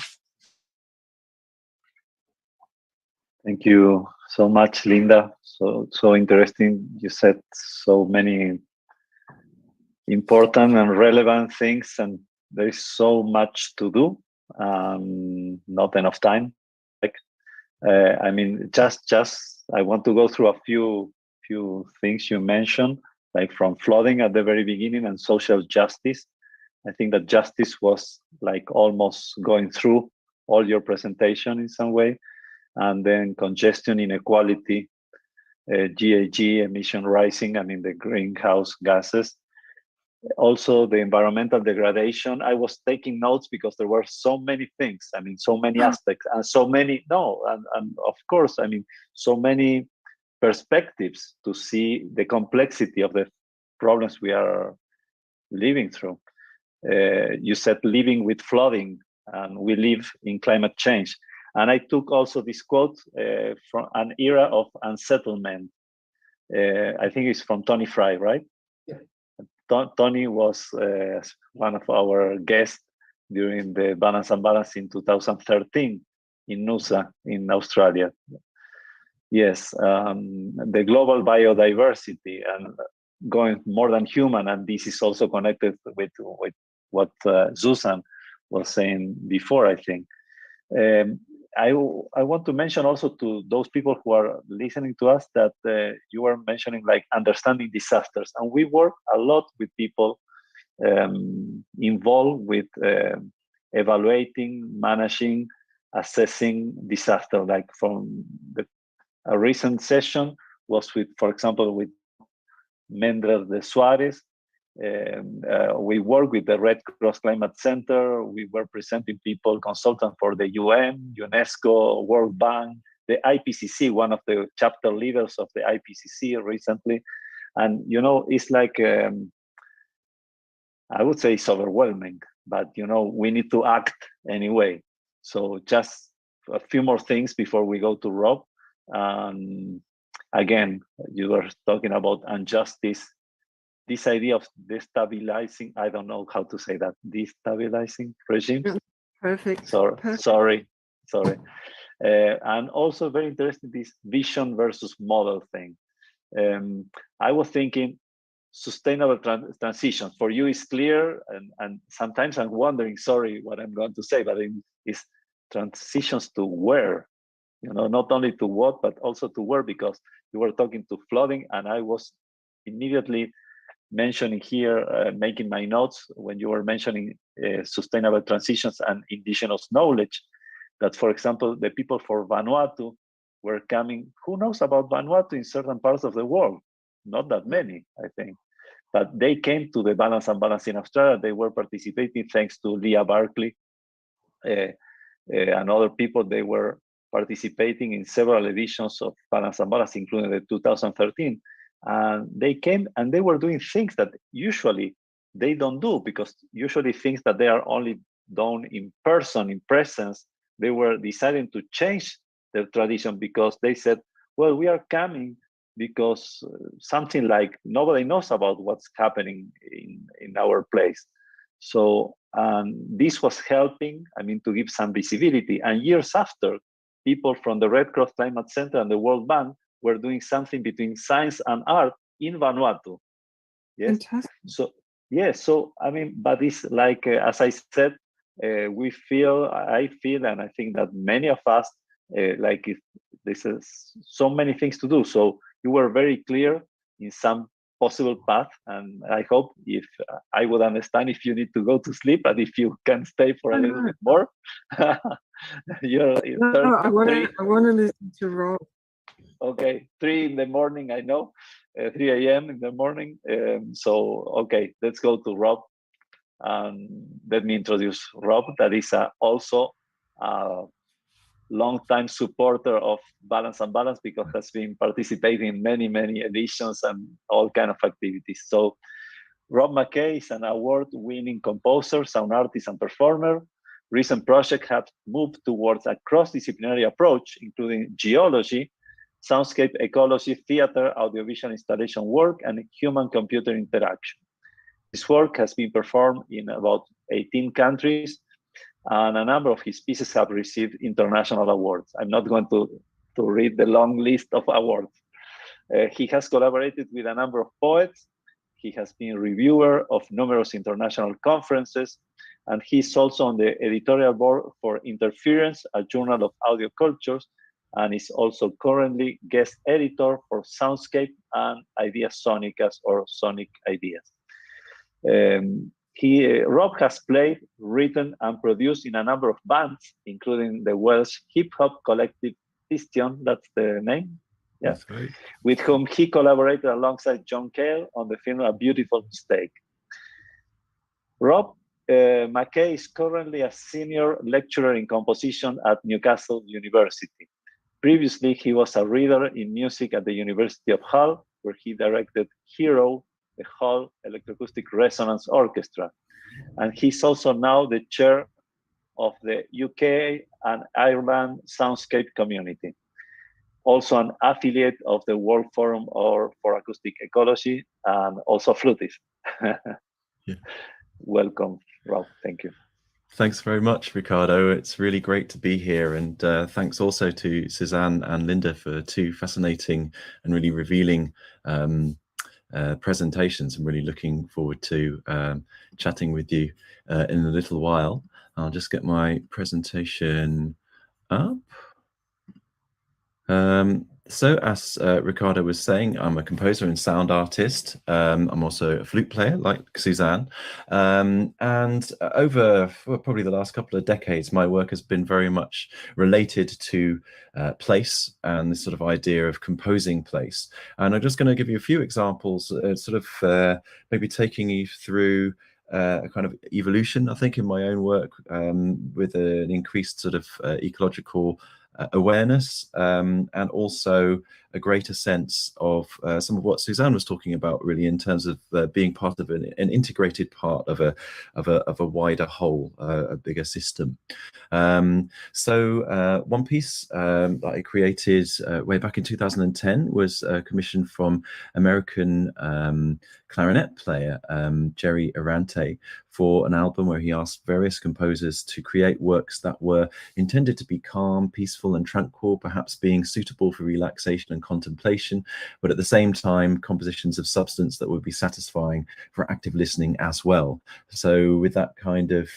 Thank you so much, Linda. So interesting. You said so many important and relevant things, and there is so much to do. Not enough time. I mean, just I want to go through a few things you mentioned, like from flooding at the very beginning and social justice. I think that justice was like almost going through all your presentation in some way, and then congestion inequality, GHG emission rising, and in the greenhouse gases. Also, the environmental degradation. I was taking notes because there were so many things. I mean, so many aspects and so many, and of course, I mean, so many perspectives to see the complexity of the problems we are living through. You said living with flooding, and we live in climate change. And I took also this quote from an era of unsettlement. I think it's from Tony Fry, right? Tony was one of our guests during the Balance-Unbalance in 2013 in Noosa in Australia. Yes, the global biodiversity and going more than human, and this is also connected with what Susan was saying before, I think. I want to mention also to those people who are listening to us that you were mentioning like understanding disasters, and we work a lot with people involved with evaluating, managing, assessing disaster. Like from a recent session was with, for example, with Mendres de Suarez. We work with the Red Cross Climate Center. We were presenting people, consultants for the UN, UNESCO, World Bank, the IPCC, one of the chapter leaders of the IPCC recently. And, you know, it's like, I would say it's overwhelming, but, you know, we need to act anyway. So just a few more things before we go to Rob. Again, you were talking about injustice. This idea of destabilizing, I don't know how to say that, destabilizing regimes. Perfect. Sorry. And also very interesting, this vision versus model thing. I was thinking sustainable transitions. For you is clear, and sometimes I'm wondering, sorry, what I'm going to say, but it's transitions to where? You know, not only to what, but also to where, because you were talking to flooding, and I was immediately mentioning here, making my notes when you were mentioning sustainable transitions and indigenous knowledge, that, for example, the people for Vanuatu were coming. Who knows about Vanuatu in certain parts of the world? Not that many, I think. But they came to the Balance-Unbalance in Australia. They were participating thanks to Leah Barkley and other people. They were participating in several editions of Balance-Unbalance, including the 2013. And they came and they were doing things that usually they don't do, because usually things that they are only done in person, in presence, they were deciding to change their tradition, because they said, well, we are coming because something like nobody knows about what's happening in our place. So this was helping, I mean, to give some visibility. And years after, people from the Red Cross Climate Center and the World Bank were doing something between science and art in Vanuatu. Yes. Fantastic. So yeah. So I mean, but it's like as I said, I feel, and I think that many of us like this is so many things to do. So you were very clear in some possible path, and I hope if I would understand if you need to go to sleep, but if you can stay for a little bit more. I want to listen to Rob. Okay, 3 in the morning, I know, 3 a.m. in the morning. So, okay, let's go to Rob. Let me introduce Rob, that is also a long-time supporter of Balance-Unbalance, because has been participating in many, many editions and all kind of activities. So Rob Mckay is an award-winning composer, sound artist, and performer. Recent projects have moved towards a cross-disciplinary approach, including geology, soundscape ecology, theater, audiovisual installation work, and human-computer interaction. His work has been performed in about 18 countries, and a number of his pieces have received international awards. I'm not going to to read the long list of awards. He has collaborated with a number of poets. He has been reviewer of numerous international conferences, and he's also on the editorial board for Interference, a journal of audio cultures, and is also currently guest editor for Soundscape and Ideas Sonicas, or Sonic Ideas. Rob has played, written, and produced in a number of bands, including the Welsh hip-hop collective Session, that's the name, yeah, that's great, with whom he collaborated alongside John Cale on the film A Beautiful Mistake. Rob Mckay is currently a senior lecturer in composition at Newcastle University. Previously, he was a reader in music at the University of Hull, where he directed Hero, the Hull Electroacoustic Resonance Orchestra. And he's also now the chair of the UK and Ireland Soundscape community. Also an affiliate of the World Forum for Acoustic Ecology, and also a flutist. Yeah. Welcome, Rob. Thank you. Thanks very much, Ricardo. It's really great to be here. And thanks also to Suzanne and Linda for two fascinating and really revealing presentations. I'm really looking forward to chatting with you in a little while. I'll just get my presentation up. So as Ricardo was saying, I'm a composer and sound artist. I'm also a flute player like Suzanne. And over probably the last couple of decades, my work has been very much related to place and this sort of idea of composing place. And I'm just going to give you a few examples, maybe taking you through a kind of evolution, I think, in my own work with an increased sort of ecological awareness, and also a greater sense of some of what Suzanne was talking about, really, in terms of being part of an integrated part of a wider whole, a bigger system. So one piece that I created way back in 2010 was commissioned from American clarinet player Jerry Arante for an album where he asked various composers to create works that were intended to be calm, peaceful, and tranquil, perhaps being suitable for relaxation and contemplation, but at the same time compositions of substance that would be satisfying for active listening as well. So with that kind of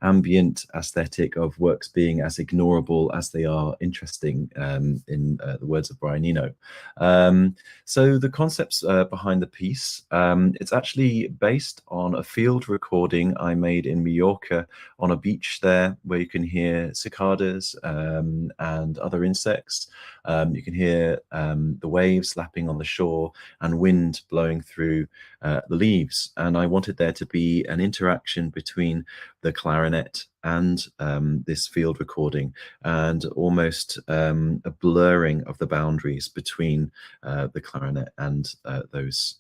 ambient aesthetic of works being as ignorable as they are interesting, in the words of Brian Eno. So the concepts behind the piece, it's actually based on a field recording I made in Mallorca on a beach there, where you can hear cicadas and other insects. You can hear the waves lapping on the shore and wind blowing through the leaves. And I wanted there to be an interaction between the clarinet and this field recording, and almost a blurring of the boundaries between the clarinet and those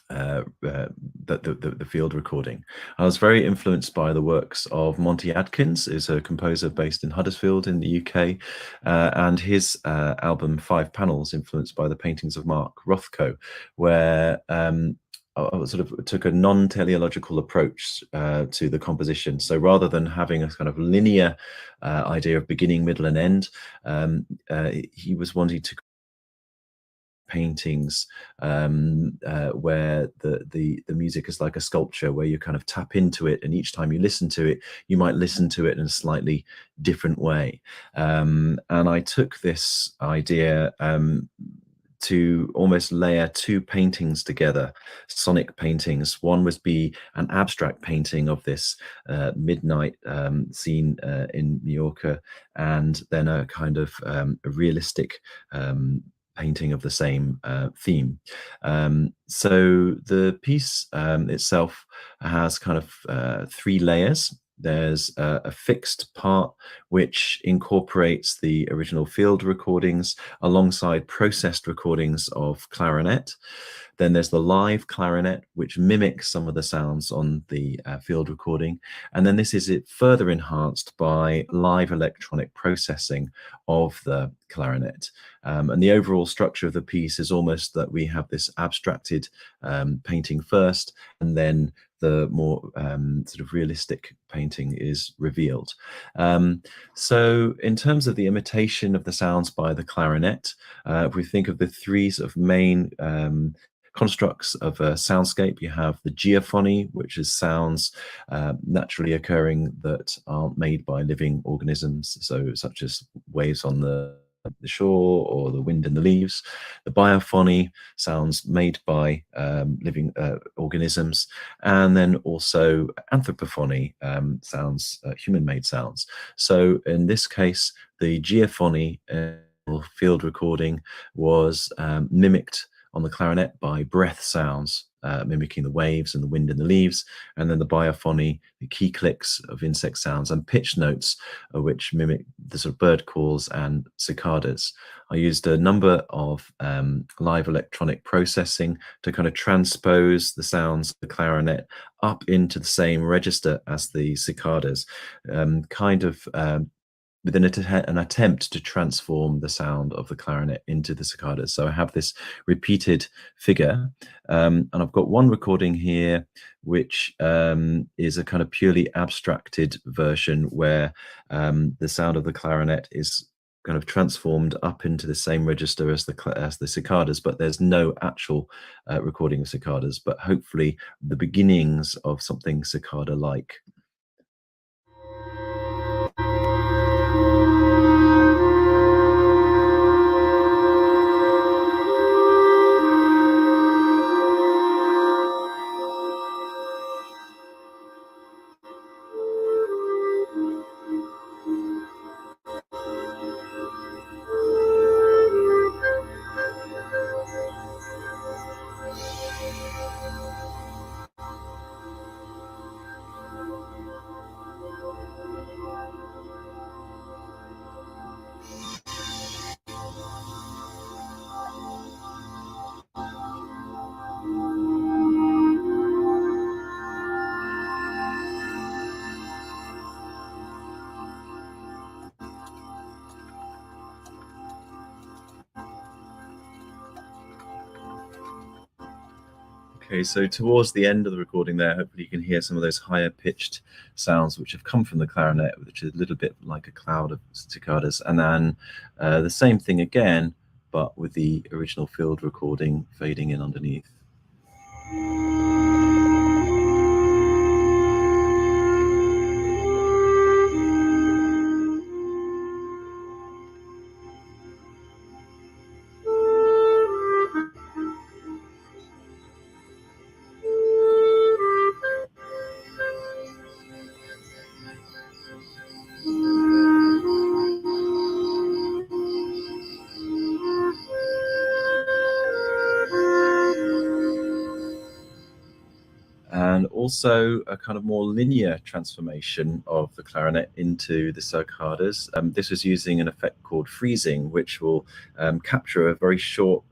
the field recording. I was very influenced by the works of Monty Adkins, who's a composer based in Huddersfield in the UK, and his album 5 Panels, influenced by the paintings of Mark Rothko, where I sort of took a non-teleological approach to the composition. So rather than having a kind of linear idea of beginning, middle, and end, he was wanting to paintings where the music is like a sculpture, where you kind of tap into it, and each time you listen to it, you might listen to it in a slightly different way. And I took this idea to almost layer 2 paintings together, sonic paintings. One would be an abstract painting of this midnight scene in Mallorca, and then a kind of a realistic painting of the same theme. So the piece itself has kind of 3 layers. There's a fixed part which incorporates the original field recordings alongside processed recordings of clarinet. Then there's the live clarinet, which mimics some of the sounds on the field recording. And then this is it further enhanced by live electronic processing of the clarinet. And the overall structure of the piece is almost that we have this abstracted painting first, and then the more sort of realistic painting is revealed. So in terms of the imitation of the sounds by the clarinet, if we think of the three sort of main constructs of a soundscape, you have the geophony, which is sounds naturally occurring that aren't made by living organisms, so such as waves on the shore or the wind in the leaves. The biophony, sounds made by living organisms, and then also anthropophony, sounds, human-made sounds. So in this case, the geophony field recording was mimicked on the clarinet by breath sounds, mimicking the waves and the wind in the leaves, and then the biophony, the key clicks of insect sounds, and pitch notes, which mimic the sort of bird calls and cicadas. I used a number of live electronic processing to kind of transpose the sounds of the clarinet up into the same register as the cicadas, with an attempt to transform the sound of the clarinet into the cicadas. So I have this repeated figure, and I've got one recording here, which is a kind of purely abstracted version where the sound of the clarinet is kind of transformed up into the same register as the cicadas, but there's no actual recording of cicadas, but hopefully the beginnings of something cicada-like. Okay, so towards the end of the recording there, hopefully you can hear some of those higher pitched sounds which have come from the clarinet, which is a little bit like a cloud of cicadas. And then the same thing again, but with the original field recording fading in underneath. And also a kind of more linear transformation of the clarinet into the cicadas. This was using an effect called freezing, which will capture a very short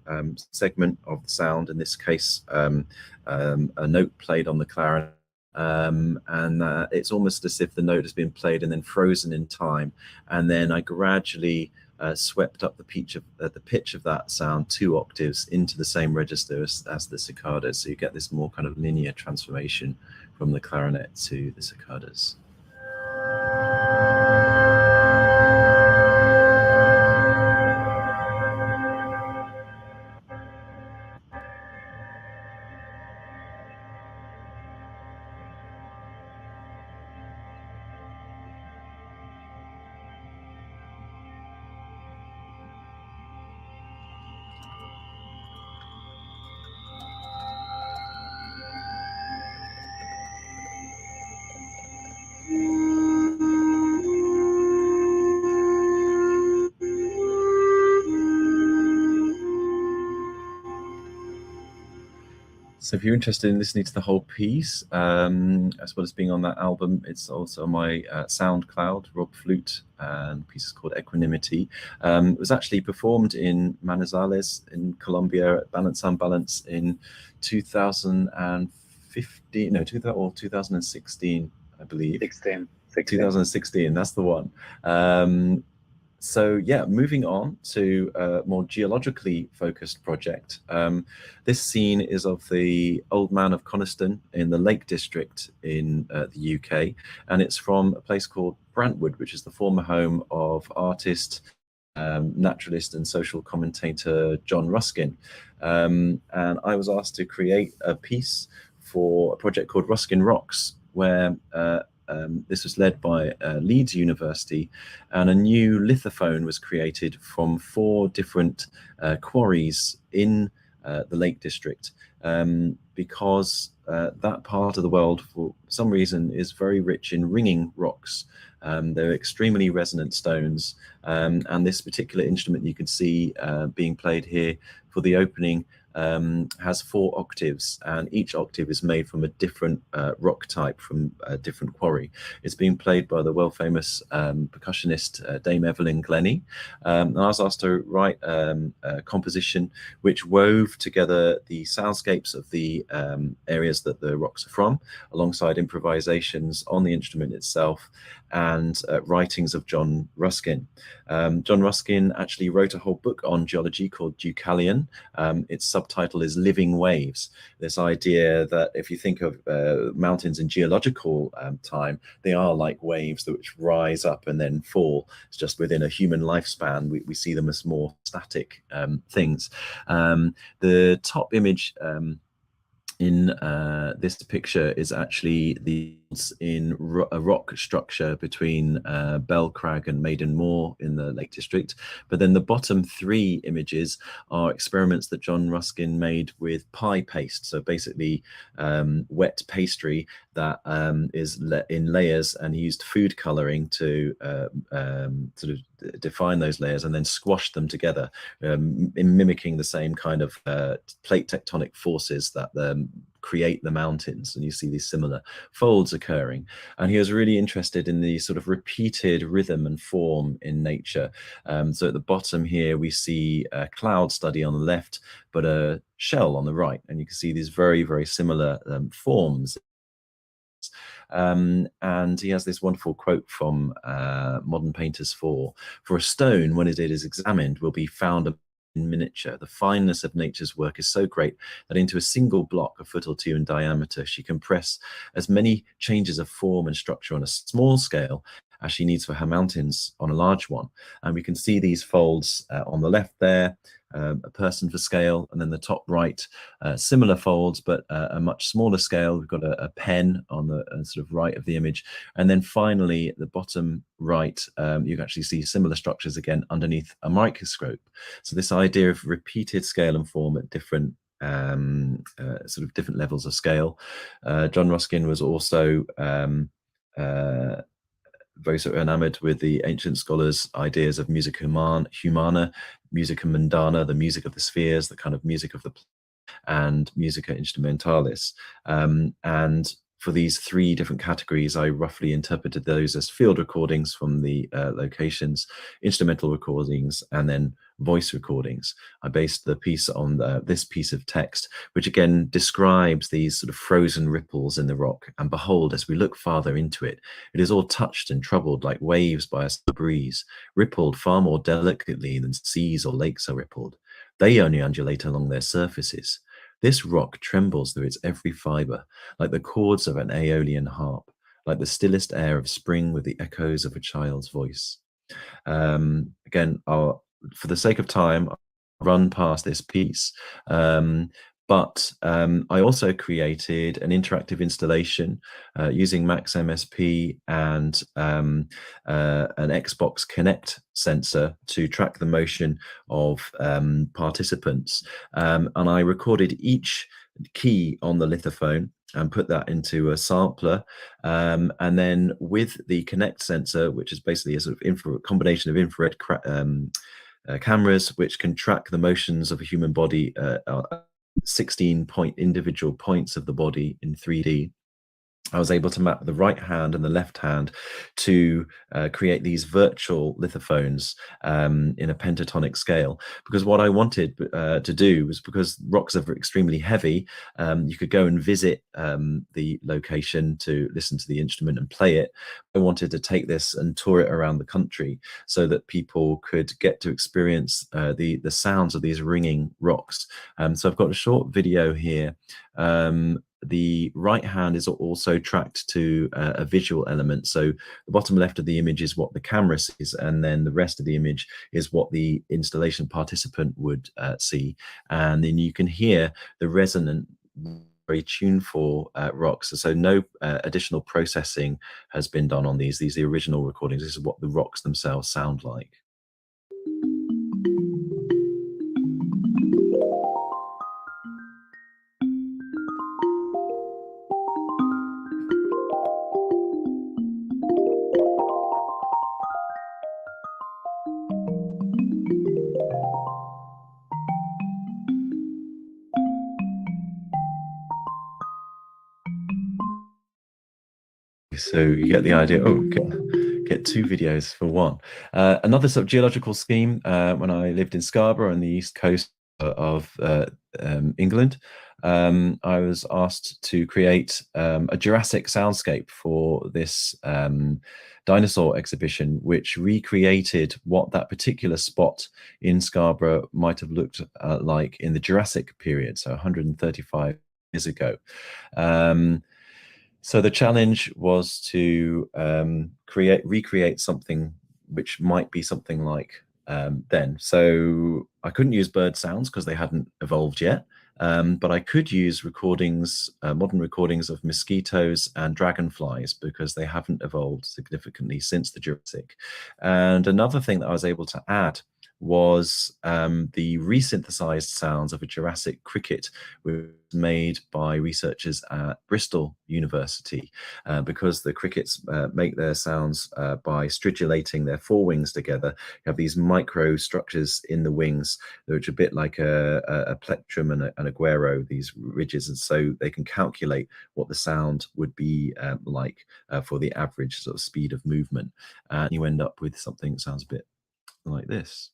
segment of the sound, in this case a note played on the clarinet, and it's almost as if the note has been played and then frozen in time, and then I gradually swept up the pitch of that sound 2 octaves into the same register as the cicadas. So you get this more kind of linear transformation from the clarinet to the cicadas. So if you're interested in listening to the whole piece, as well as being on that album, it's also on my SoundCloud, Rob Flute, and the piece is called Equanimity. It was actually performed in Manizales in Colombia at Balance-Unbalance in 2015, no, 2016, I believe. 2016, that's the one. So yeah, moving on to a more geologically focused project. This scene is of the Old Man of Coniston in the Lake District in the UK, and it's from a place called Brantwood, which is the former home of artist, naturalist and social commentator John Ruskin. And I was asked to create a piece for a project called Ruskin Rocks, where this was led by Leeds University, and a new lithophone was created from 4 different quarries in the Lake District, because that part of the world, for some reason, is very rich in ringing rocks. They're extremely resonant stones, and this particular instrument you can see being played here for the opening has 4 octaves, and each octave is made from a different rock type from a different quarry. It's being played by the world famous percussionist Dame Evelyn Glennie. And I was asked to write a composition which wove together the soundscapes of the areas that the rocks are from, alongside improvisations on the instrument itself, and writings of John Ruskin. John Ruskin actually wrote a whole book on geology called Deucalion. Its subtitle is Living Waves. This idea that if you think of mountains in geological time, they are like waves that which rise up and then fall. It's just within a human lifespan, we see them as more static things. The top image in this picture is actually in a rock structure between Belcrag and Maiden Moor in the Lake District. But then the bottom 3 images are experiments that John Ruskin made with pie paste. So basically wet pastry that is in layers, and he used food coloring to sort of define those layers and then squash them together, in mimicking the same kind of plate tectonic forces that create the mountains, and you see these similar folds occurring. And he was really interested in the sort of repeated rhythm and form in nature. So at the bottom here we see a cloud study on the left, but a shell on the right, and you can see these very, very similar forms. And he has this wonderful quote from Modern Painters 4: "For a stone, when it is examined, will be found in miniature. The fineness of nature's work is so great that into a single block, a foot or 2 in diameter, she can press as many changes of form and structure on a small scale as she needs for her mountains on a large one." And we can see these folds on the left there, a person for scale, and then the top right, similar folds, but a much smaller scale. We've got a pen on the sort of right of the image. And then finally, at the bottom right, you can actually see similar structures again underneath a microscope. So this idea of repeated scale and form at different sort of different levels of scale. John Ruskin was also very sort of enamored with the ancient scholars' ideas of musica humana, musica mundana, the music of the spheres, the kind of music of the and musica instrumentalis. And for these 3 different categories, I roughly interpreted those as field recordings from the locations, instrumental recordings, and then voice recordings. I based the piece on this piece of text, which again describes these sort of frozen ripples in the rock. And behold, as we look farther into it, it is all touched and troubled like waves by a breeze, rippled far more delicately than seas or lakes are rippled. They only undulate along their surfaces. This rock trembles through its every fibre, like the chords of an Aeolian harp, like the stillest air of spring with the echoes of a child's voice. Again, for the sake of time, I'll run past this piece. But I also created an interactive installation using Max MSP and an Xbox Kinect sensor to track the motion of participants. And I recorded each key on the lithophone and put that into a sampler. And then with the Kinect sensor, which is basically a sort of combination of infrared cameras, which can track the motions of a human body 16 individual points of the body in 3D. I was able to map the right hand and the left hand to create these virtual lithophones in a pentatonic scale. Because what I wanted to do was, because rocks are extremely heavy, you could go and visit the location to listen to the instrument and play it. I wanted to take this and tour it around the country so that people could get to experience the sounds of these ringing rocks. So I've got a short video here. The right hand is also tracked to a visual element. So the bottom left of the image is what the camera sees, and then the rest of the image is what the installation participant would see. And then you can hear the resonant, very tuneful rocks. So no additional processing has been done on these. These are the original recordings. This is what the rocks themselves sound like. So you get the idea. Oh, get two videos for one. Another sort of geological scheme, when I lived in Scarborough on the east coast of England, I was asked to create a Jurassic Soundscape for this dinosaur exhibition, which recreated what that particular spot in Scarborough might have looked like in the Jurassic period, so 135 years ago. So the challenge was to recreate something which might be something like then. So I couldn't use bird sounds because they hadn't evolved yet, but I could use recordings, modern recordings of mosquitoes and dragonflies, because they haven't evolved significantly since the Jurassic. And another thing that I was able to add was the resynthesized sounds of a Jurassic cricket, which was made by researchers at Bristol University, because the crickets make their sounds by stridulating their forewings together. You have these micro structures in the wings, which are a bit like a plectrum and a guero, these ridges, and so they can calculate what the sound would be like for the average sort of speed of movement, and you end up with something that sounds a bit like this.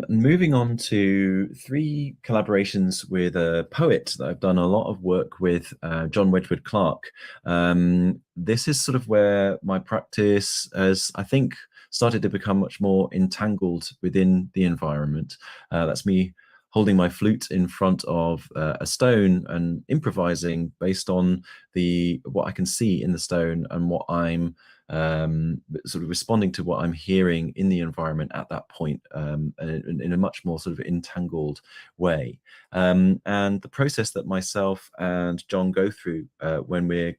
Moving on to 3 collaborations with a poet that I've done a lot of work with, John Wedgwood Clark. This is sort of where my practice has, I think, started to become much more entangled within the environment. That's me holding my flute in front of a stone and improvising based on what I can see in the stone and what I'm sort of responding to what I'm hearing in the environment at that point, in a much more sort of entangled way. And the process that myself and John go through when we're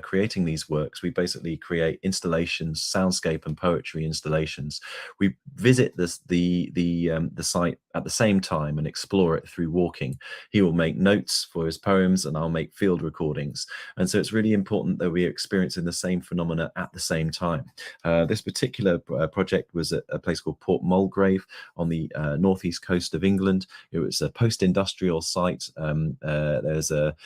creating these works, we basically create installations, soundscape and poetry installations. We visit the site at the same time and explore it through walking. He will make notes for his poems and I'll make field recordings. And so it's really important that we're experiencing the same phenomena at the same time. This particular project was at a place called Port Mulgrave on the northeast coast of England. It was a post-industrial site. There's a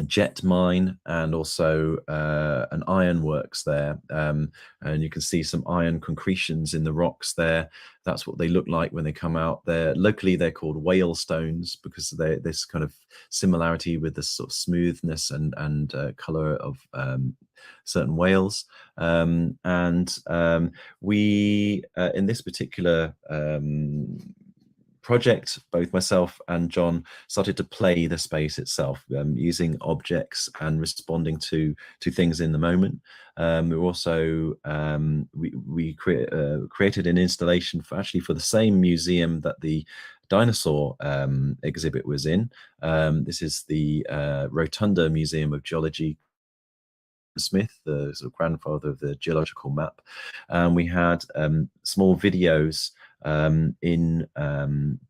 jet mine and also an iron works there, and you can see some iron concretions in the rocks there. That's what they look like when they come out. Locally they're called whale stones because they're this kind of similarity with the sort of smoothness and color of certain whales. We in this particular project, both myself and John started to play the space itself, using objects and responding to things in the moment. We also we created an installation for the same museum that the dinosaur exhibit was in. This is the Rotunda Museum of Geology, Smith, the sort of grandfather of the geological map. We had small videos in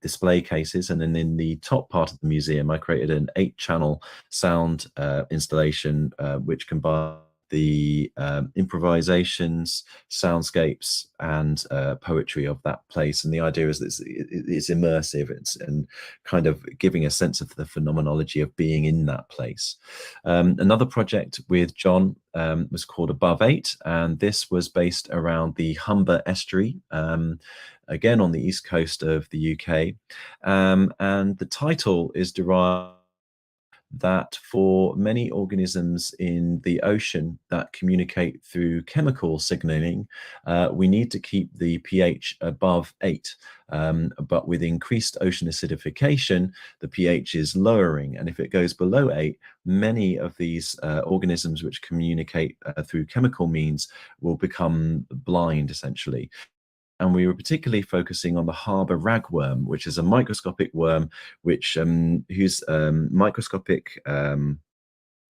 display cases. And then in the top part of the museum, I created an 8-channel sound installation which combines the improvisations, soundscapes, and poetry of that place. And the idea is that it's immersive, and kind of giving a sense of the phenomenology of being in that place. Another project with John was called Above 8, and this was based around the Humber estuary, again on the east coast of the UK. And the title is derived that for many organisms in the ocean that communicate through chemical signaling, we need to keep the pH above 8. But with increased ocean acidification, the pH is lowering. And if it goes below 8, many of these organisms which communicate through chemical means will become blind, essentially. And we were particularly focusing on the harbour ragworm, which is a microscopic worm whose microscopic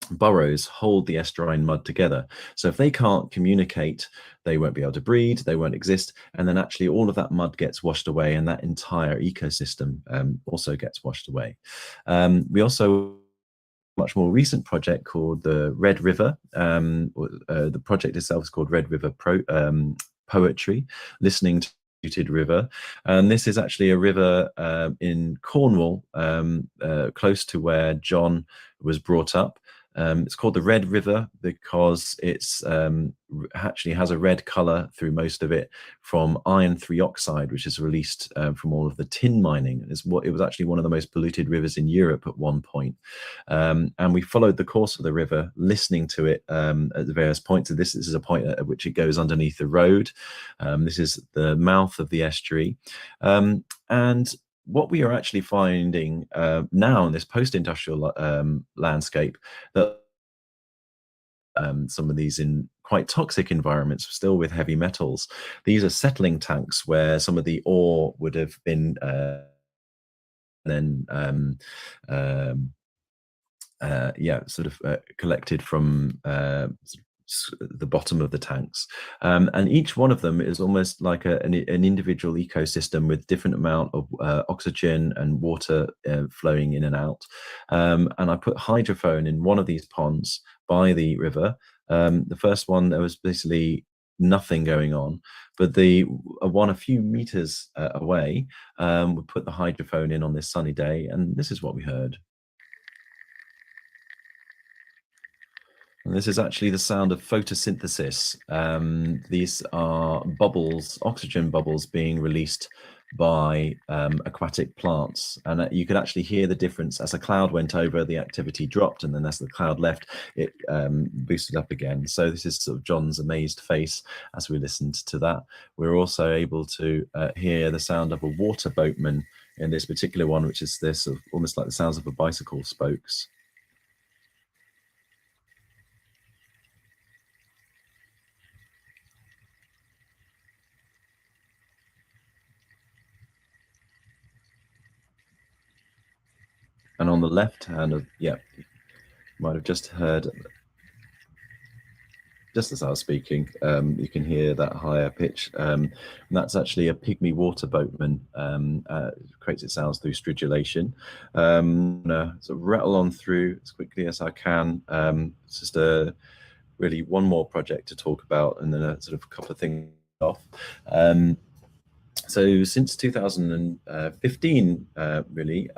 burrows hold the estuarine mud together. So if they can't communicate, they won't be able to breed, they won't exist, and then actually all of that mud gets washed away, and that entire ecosystem also gets washed away. We also much more recent project called the Red River. The project itself is called Red River Poetry, listening to polluted river. And this is actually a river in Cornwall, close to where John was brought up. It's called the Red River because it's actually has a red color through most of it from iron 3 oxide, which is released from all of the tin mining. It was actually one of the most polluted rivers in Europe at one point. And we followed the course of the river, listening to it at the various points. This is a point at which it goes underneath the road. This is the mouth of the estuary. And what we are actually finding now in this post-industrial landscape, that some of these in quite toxic environments, still with heavy metals, these are settling tanks where some of the ore would have been collected from the bottom of the tanks, and each one of them is almost like an individual ecosystem with different amount of oxygen and water flowing in and out. And I put hydrophone in one of these ponds by the river. The first one, there was basically nothing going on, but the one a few meters away, we put the hydrophone in on this sunny day, and this is what we heard. And this is actually the sound of photosynthesis. These are bubbles, oxygen bubbles being released by aquatic plants. And you could actually hear the difference. As a cloud went over, the activity dropped, and then as the cloud left, it boosted up again. So this is sort of John's amazed face as we listened to that. We're also able to hear the sound of a water boatman in this particular one, which is this sort of almost like the sounds of a bicycle spokes. And on the left hand of, you might have just heard, just as I was speaking, you can hear that higher pitch. And that's actually a pygmy water boatman. Creates its sounds through stridulation. So rattle on through as quickly as I can. It's just really one more project to talk about, and then a sort of couple of things off. So since 2015, really,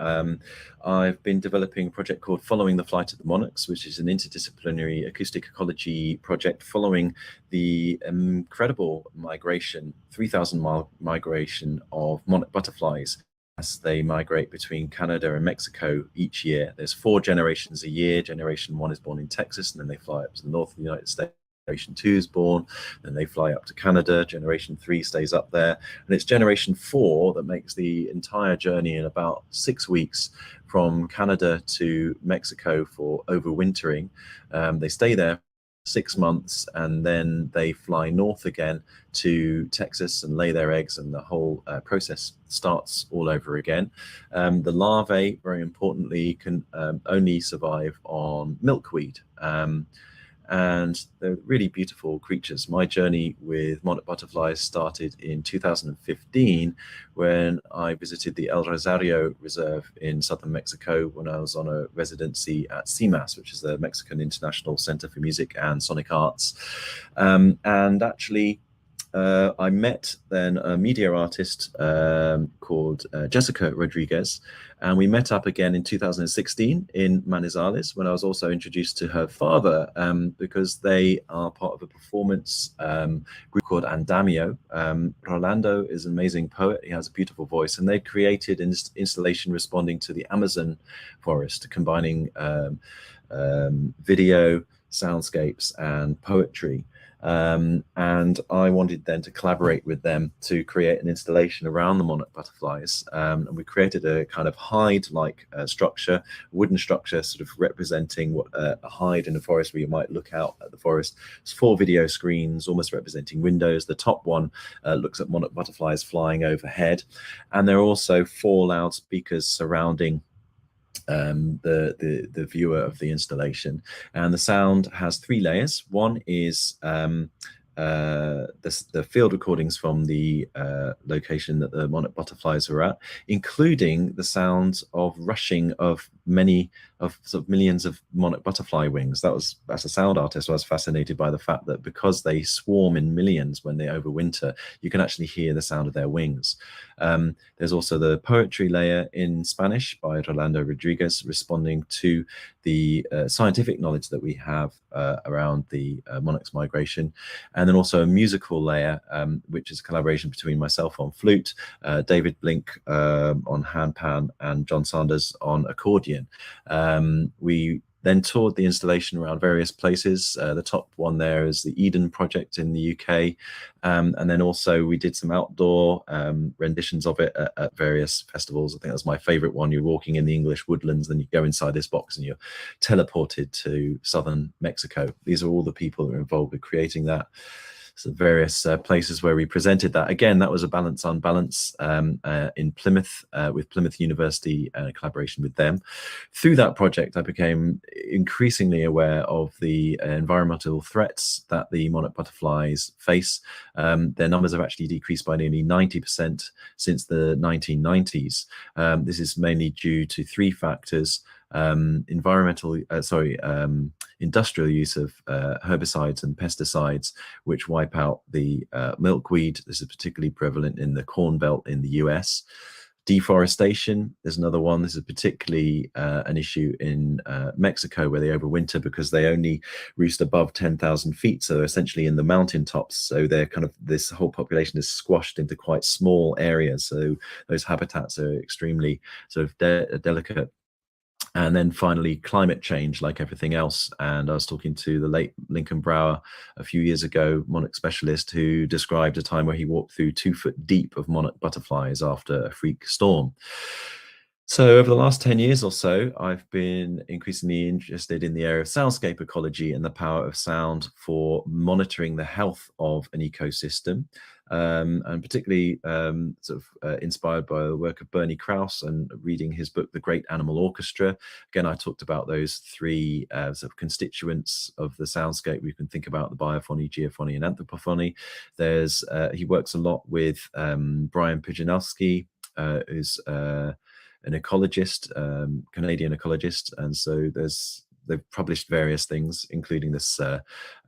I've been developing a project called Following the Flight of the Monarchs, which is an interdisciplinary acoustic ecology project following the incredible migration, 3,000-mile migration of monarch butterflies as they migrate between Canada and Mexico each year. There's 4 generations a year. Generation 1 is born in Texas, and then they fly up to the north of the United States. Generation 2 is born, then they fly up to Canada. Generation 3 stays up there, and it's Generation 4 that makes the entire journey in about 6 weeks from Canada to Mexico for overwintering. They stay there 6 months, and then they fly north again to Texas and lay their eggs, and the whole process starts all over again. The larvae, very importantly, can only survive on milkweed. and they're really beautiful creatures. My journey with monarch butterflies started in 2015 when I visited the El Rosario Reserve in southern Mexico when I was on a residency at CIMAS, which is the Mexican International Center for Music and Sonic Arts. And actually, I met then a media artist called Jessica Rodriguez, and we met up again in 2016 in Manizales when I was also introduced to her father, because they are part of a performance group called Andamio. Rolando is an amazing poet. He has a beautiful voice, and they created an installation responding to the Amazon forest, combining video, soundscapes, and poetry. And I wanted then to collaborate with them to create an installation around the monarch butterflies. And we created a kind of hide-like structure, wooden structure, sort of representing what a hide in a forest where you might look out at the forest. It's 4 video screens, almost representing windows. The top one looks at monarch butterflies flying overhead. And there are also 4 loudspeakers surrounding the viewer of the installation, and the sound has 3 layers. One is the field recordings from the location that the monarch butterflies are at, including the sounds of rushing of millions of monarch butterfly wings. As a sound artist, I was fascinated by the fact that because they swarm in millions when they overwinter, you can actually hear the sound of their wings. There's also the poetry layer in Spanish by Rolando Rodriguez, responding to the scientific knowledge that we have around the monarch's migration. And then also a musical layer, which is a collaboration between myself on flute, David Blink on handpan, and John Sanders on accordion. We then toured the installation around various places. The top one there is the Eden Project in the UK. And then also we did some outdoor renditions of it at various festivals. I think that's my favorite one. You're walking in the English woodlands, then you go inside this box and you're teleported to southern Mexico. These are all the people that are involved with creating that. So various places where we presented that. Again, that was a Balance-Unbalance in Plymouth with Plymouth University and a collaboration with them. Through that project, I became increasingly aware of the environmental threats that the monarch butterflies face. Their numbers have actually decreased by nearly 90% since the 1990s. This is mainly due to 3 factors. Industrial use of herbicides and pesticides, which wipe out the milkweed. This is particularly prevalent in the Corn Belt in the US. Deforestation is another one. This is particularly an issue in Mexico, where they overwinter because they only roost above 10,000 feet. So they're essentially in the mountain tops. So they're this whole population is squashed into quite small areas. So those habitats are extremely sort of delicate. And then finally, climate change, like everything else. And I was talking to the late Lincoln Brower a few years ago, monarch specialist, who described a time where he walked through 2 foot deep of monarch butterflies after a freak storm. So over the last 10 years or so, I've been increasingly interested in the area of soundscape ecology and the power of sound for monitoring the health of an ecosystem. And particularly inspired by the work of Bernie Krause and reading his book, The Great Animal Orchestra. Again, I talked about those 3 sort of constituents of the soundscape. We can think about the biophony, geophony, and anthropophony. He works a lot with Brian Pijanowski, who's an ecologist, Canadian ecologist. And so they've published various things, including this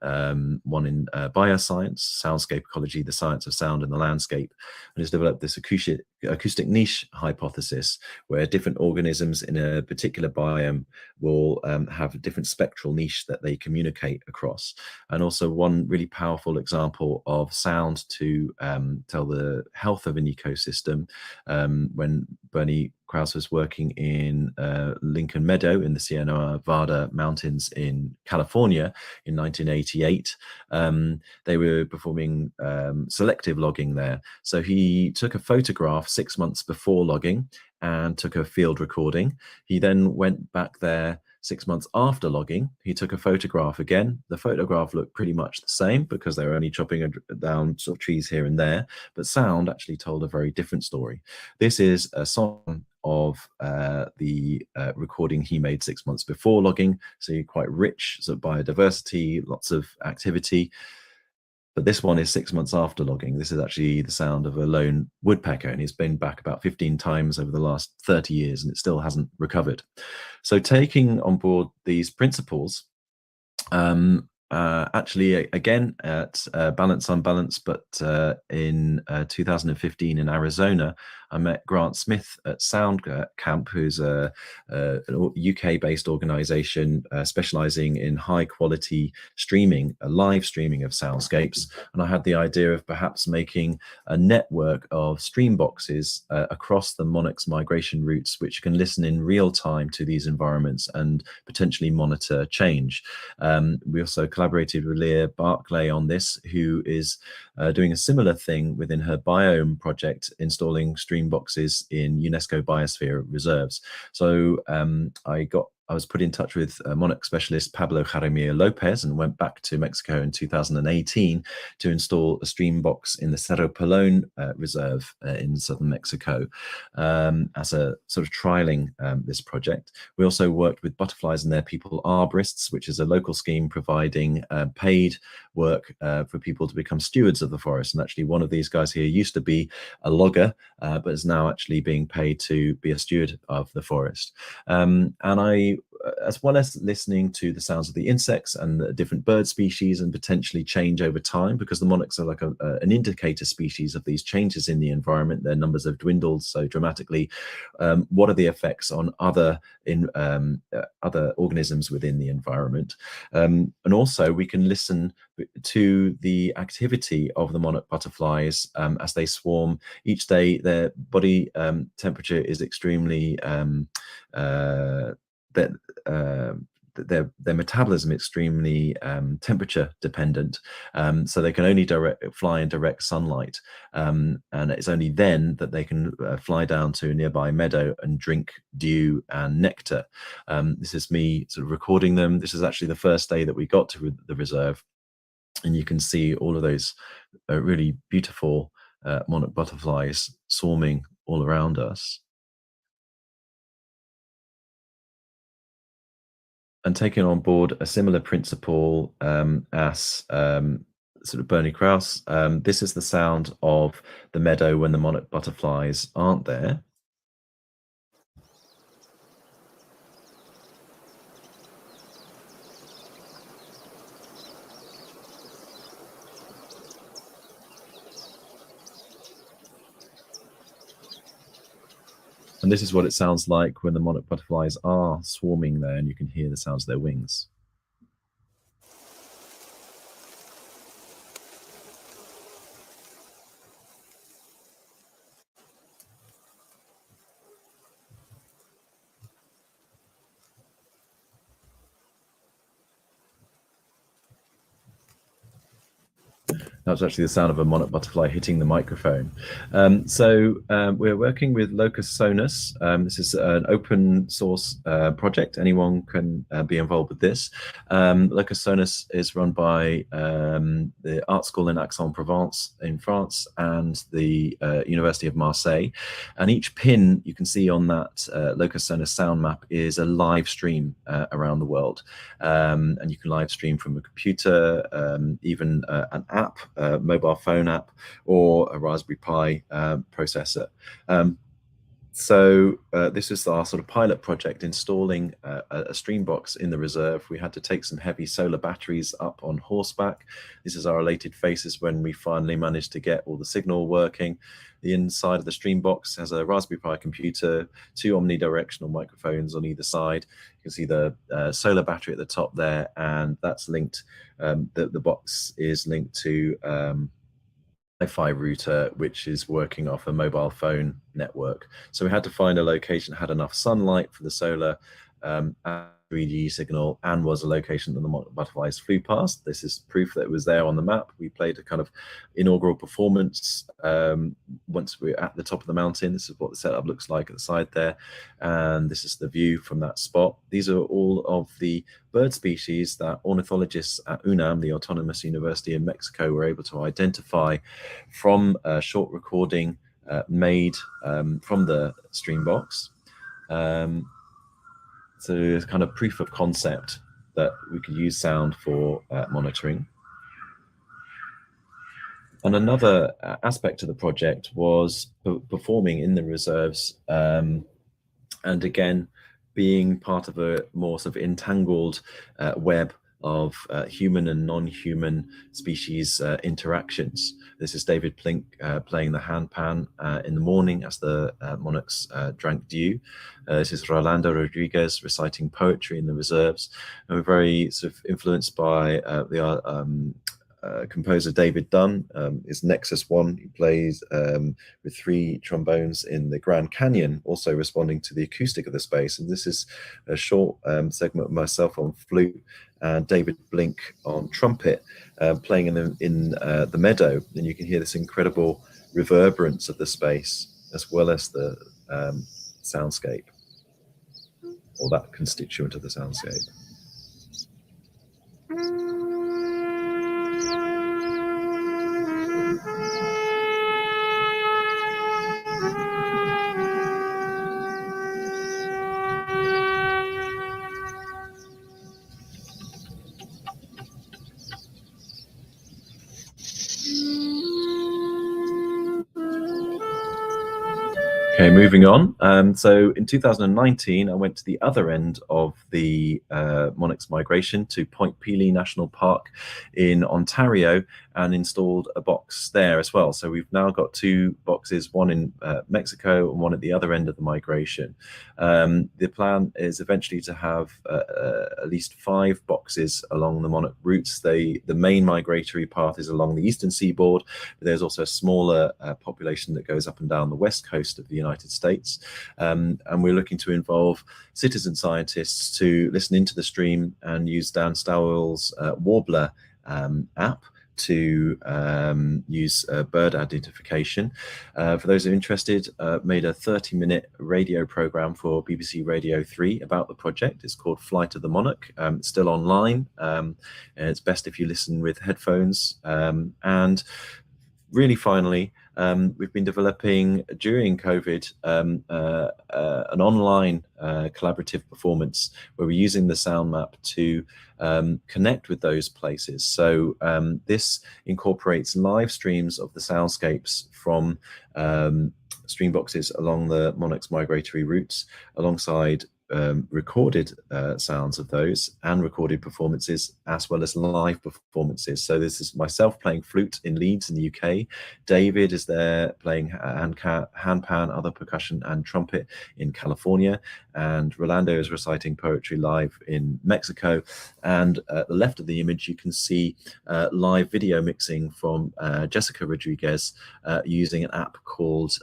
one in bioscience, soundscape ecology, the science of sound in the landscape, and has developed this acoustic niche hypothesis, where different organisms in a particular biome will have a different spectral niche that they communicate across. And also one really powerful example of sound to tell the health of an ecosystem, when Bernie Krause was working in Lincoln Meadow in the Sierra Nevada mountains in California in 1988. They were performing selective logging there. So he took a photograph 6 months before logging and took a field recording. He then went back there 6 months after logging. He took a photograph again. The photograph looked pretty much the same because they were only chopping down sort of trees here and there, but sound actually told a very different story. This is a song of the recording he made 6 months before logging. So quite rich sort of biodiversity, lots of activity. But this one is 6 months after logging. This is actually the sound of a lone woodpecker, and he's been back about 15 times over the last 30 years, and it still hasn't recovered. So taking on board these principles, actually, again, at Balance-Unbalance, but in 2015 in Arizona, I met Grant Smith at Soundcamp, who's a UK-based organization specializing in high-quality streaming, live streaming of soundscapes. And I had the idea of perhaps making a network of stream boxes across the Monarchs migration routes, which can listen in real time to these environments and potentially monitor change. We also collaborated with Leah Barclay on this, who is doing a similar thing within her biome project, installing stream boxes in UNESCO biosphere reserves. So I was put in touch with Monarch specialist Pablo Jaramillo Lopez and went back to Mexico in 2018 to install a stream box in the Cerro Pelon reserve in southern Mexico as a sort of trialing this project. We also worked with Butterflies and Their People Arborists, which is a local scheme providing paid work for people to become stewards of the forest. And actually one of these guys here used to be a logger, but is now actually being paid to be a steward of the forest. And I, as well as listening to the sounds of the insects and the different bird species and potentially change over time, because the monarchs are like an indicator species of these changes in the environment. Their numbers have dwindled so dramatically. What are the effects on other organisms within the environment? And also we can listen to the activity of the monarch butterflies as they swarm. Each day their body temperature is extremely their metabolism extremely temperature dependent, so they can only fly in direct sunlight, and it's only then that they can fly down to a nearby meadow and drink dew and nectar. This is me sort of recording them. This is actually the first day that we got to the reserve, and you can see all of those really beautiful monarch butterflies swarming all around us. And taking on board a similar principle as sort of Bernie Krause, this is the sound of the meadow when the monarch butterflies aren't there. And this is what it sounds like when the monarch butterflies are swarming there, and you can hear the sounds of their wings. That was actually the sound of a monarch butterfly hitting the microphone. We're working with Locus Sonus. This is an open source project. Anyone can be involved with this. Locus Sonus is run by the art school in Aix-en-Provence in France and the University of Marseille. And each pin you can see on that Locus Sonus sound map is a live stream around the world. And you can live stream from a computer, even an app, mobile phone app, or a Raspberry Pi processor. This is our sort of pilot project, installing a stream box in the reserve. We had to take some heavy solar batteries up on horseback. This is our elated faces when we finally managed to get all the signal working. The inside of the stream box has a Raspberry Pi computer, 2 omnidirectional microphones on either side. You can see the solar battery at the top there, and that's linked. The box is linked to Wi-Fi router, which is working off a mobile phone network. So we had to find a location that had enough sunlight for the solar 3G signal, and was a location that the butterflies flew past. This is proof that it was there on the map. We played a kind of inaugural performance once we were at the top of the mountain. This is what the setup looks like at the side there, and this is the view from that spot. These are all of the bird species that ornithologists at UNAM, the Autonomous University in Mexico, were able to identify from a short recording made from the Streambox. So it's kind of proof of concept that we could use sound for monitoring. And another aspect of the project was performing in the reserves, and again, being part of a more sort of entangled web of human and non-human species interactions. This is David Blink playing the handpan in the morning as the monarchs drank dew. This is Rolando Rodriguez reciting poetry in the reserves. And we're very sort of influenced by the composer David Dunn. Is Nexus One. He plays with 3 trombones in the Grand Canyon, also responding to the acoustic of the space. And this is a short segment of myself on flute and David Blink on trumpet, playing in the meadow. And you can hear this incredible reverberance of the space, as well as the soundscape, or that constituent of the soundscape. Okay, moving on. So in 2019, I went to the other end of the monarchs migration to Point Pelee National Park in Ontario and installed a box there as well. So we've now got 2 boxes, one in Mexico and one at the other end of the migration. The plan is eventually to have at least 5 boxes along the monarch routes. The main migratory path is along the eastern seaboard, but there's also a smaller population that goes up and down the west coast of the United States. And we're looking to involve citizen scientists to listen into the stream and use Dan Stowell's Warbler app to use bird identification. For those who are interested, made a 30-minute radio program for BBC Radio 3 about the project. It's called Flight of the Monarch. It's still online, and it's best if you listen with headphones. And really finally, we've been developing during COVID an online collaborative performance where we're using the sound map to connect with those places. So this incorporates live streams of the soundscapes from stream boxes along the monarchs migratory routes, alongside recorded sounds of those and recorded performances, as well as live performances. So this is myself playing flute in Leeds in the UK. David is there playing handpan, other percussion and trumpet in California. And Rolando is reciting poetry live in Mexico. And at the left of the image, you can see live video mixing from Jessica Rodriguez using an app called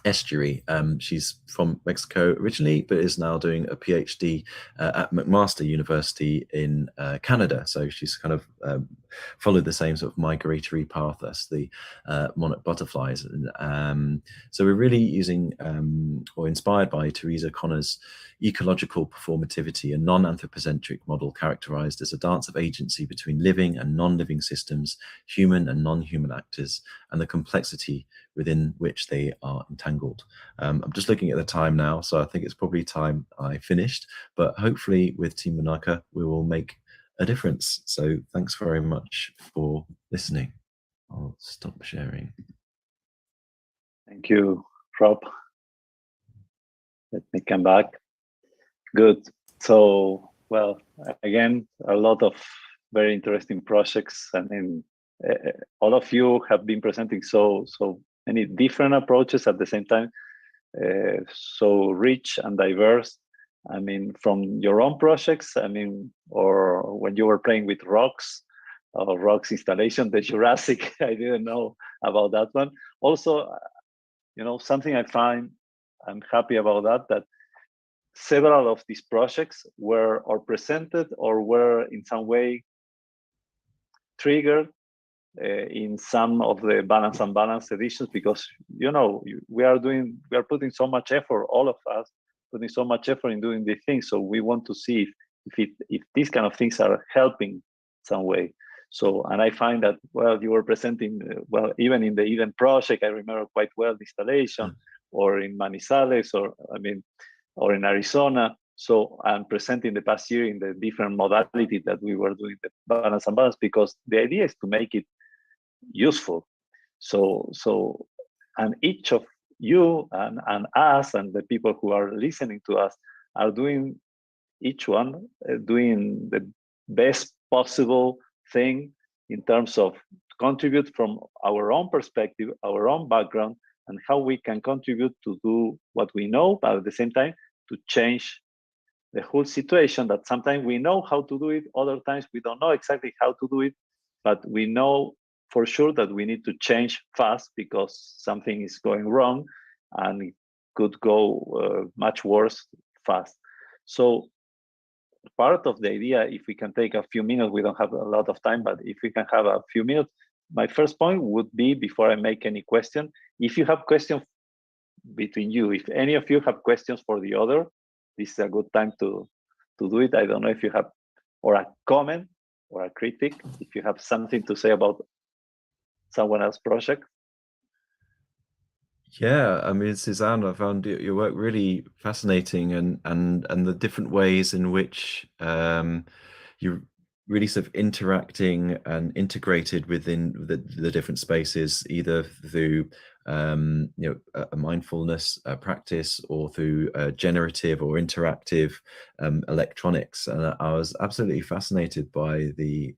Estuary. She's from Mexico originally, but is now doing a PhD at McMaster University in Canada. So she's kind of followed the same sort of migratory path as the monarch butterflies. So we're really using or inspired by Teresa Connor's ecological performativity, a non-anthropocentric model characterized as a dance of agency between living and non-living systems, human and non-human actors, and the complexity within which they are entangled. I'm just looking at the time now, so I think it's probably time I finished, but hopefully with Team Monarcha, we will make a difference. So thanks very much for listening. I'll stop sharing. Thank you, Rob. Let me come back. Good. So, well, again, a lot of very interesting projects. I mean, all of you have been presenting so many different approaches at the same time, so rich and diverse. I mean, from your own projects, I mean, or when you were playing with rocks, or rocks installation, the Jurassic, I didn't know about that one. Also, you know, something I find, I'm happy about that several of these projects were or presented or were in some way triggered in some of the Balance-Unbalance editions, because, you know, we are putting so much effort, all of us putting so much effort in doing these things. So we want to see if these kind of things are helping some way. So, and I find that, well, you were presenting, well, even in the Eden project, I remember quite well the installation, or in Manizales, or in Arizona. So I'm presenting the past year in the different modalities that we were doing the balance and balance, because the idea is to make it useful. So, and each of you and us and the people who are listening to us are doing, each one doing the best possible thing in terms of contribute from our own perspective, our own background, and how we can contribute to do what we know, but at the same time to change the whole situation. That sometimes we know how to do it, other times we don't know exactly how to do it, but we know for sure that we need to change fast because something is going wrong and it could go much worse fast. So part of the idea, if we can take a few minutes, we don't have a lot of time, but if we can have a few minutes, my first point would be, before I make any question, if you have questions between you, if any of you have questions for the other, this is a good time to do it. I don't know if you have, or a comment or a critic, if you have something to say about someone else's project. Yeah, I mean, Suzanne, I found your work really fascinating, and the different ways in which you really sort of interacting and integrated within the different spaces, either through a mindfulness practice, or through generative or interactive electronics. And I was absolutely fascinated by the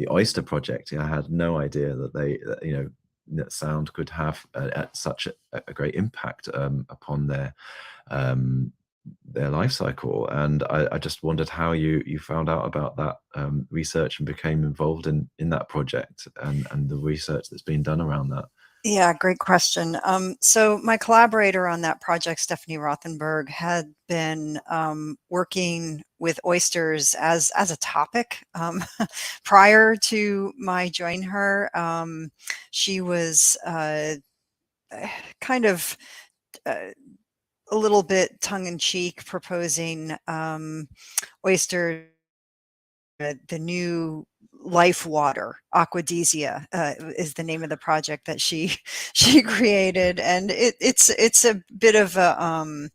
Oyster project. I had no idea that that sound could have such a great impact upon their life cycle. And I just wondered how you found out about that research and became involved in that project, and the research that's been done around that. Yeah, great question. So my collaborator on that project, Stephanie Rothenberg, had been working with oysters as a topic prior to my joining her. She was kind of a little bit tongue-in-cheek proposing oyster, the new life water, aquadesia is the name of the project that she created, and it's a bit of a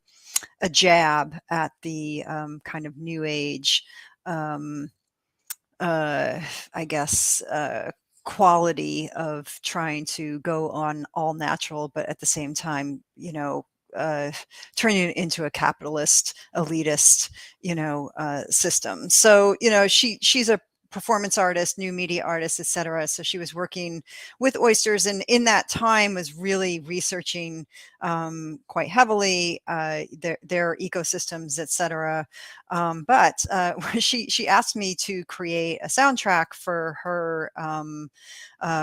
jab at the kind of new age, I guess, quality of trying to go on all natural, but at the same time, turning it into a capitalist, elitist, system. So, she's a performance artist, new media artist, etc. So she was working with oysters, and in that time was really researching quite heavily their ecosystems, etc. But she asked me to create a soundtrack for her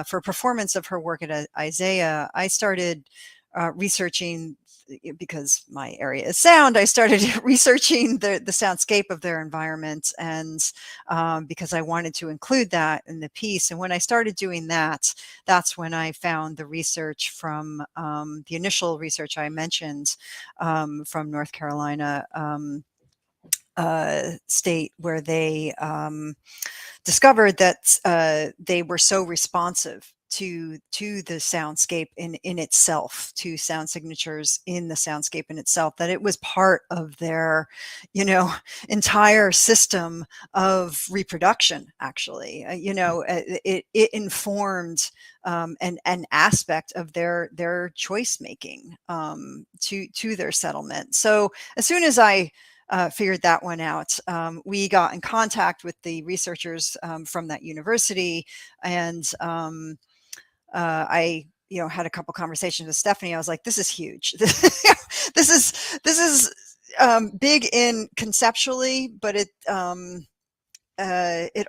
for performance of her work at Isaiah. I started researching, because my area is sound, I started researching the soundscape of their environment, and because I wanted to include that in the piece. And when I started doing that, that's when I found the research from the initial research I mentioned from North Carolina state, where they discovered that they were so responsive to the soundscape in itself, to sound signatures in the soundscape in itself, that it was part of their entire system of reproduction. Actually, it informed an aspect of their choice making to their settlement. So as soon as I figured that one out, we got in contact with the researchers from that university, and I had a couple conversations with Stephanie. I was like, this is huge. This is big in conceptually, but it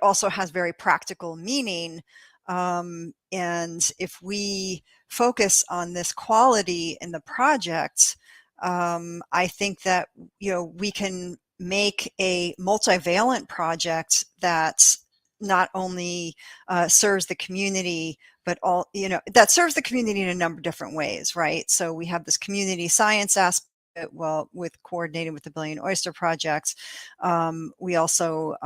also has very practical meaning. And if we focus on this quality in the project, I think that we can make a multivalent project that not only serves the community, but that serves the community in a number of different ways, right? So we have this community science aspect well, with coordinating with the Billion Oyster Project, we also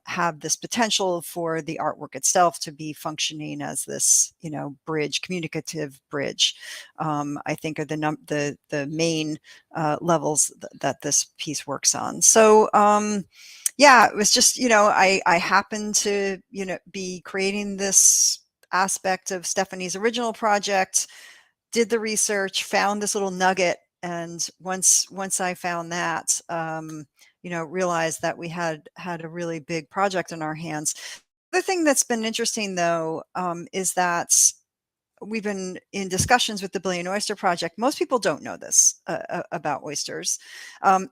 have this potential for the artwork itself to be functioning as this, bridge, communicative bridge. I think are the main levels that this piece works on. So yeah, it was just, I happened to, be creating this aspect of Stephanie's original project, did the research, found this little nugget. And once I found that, realized that we had a really big project in our hands. The thing that's been interesting, though, is that we've been in discussions with the Billion Oyster Project. Most people don't know this about oysters.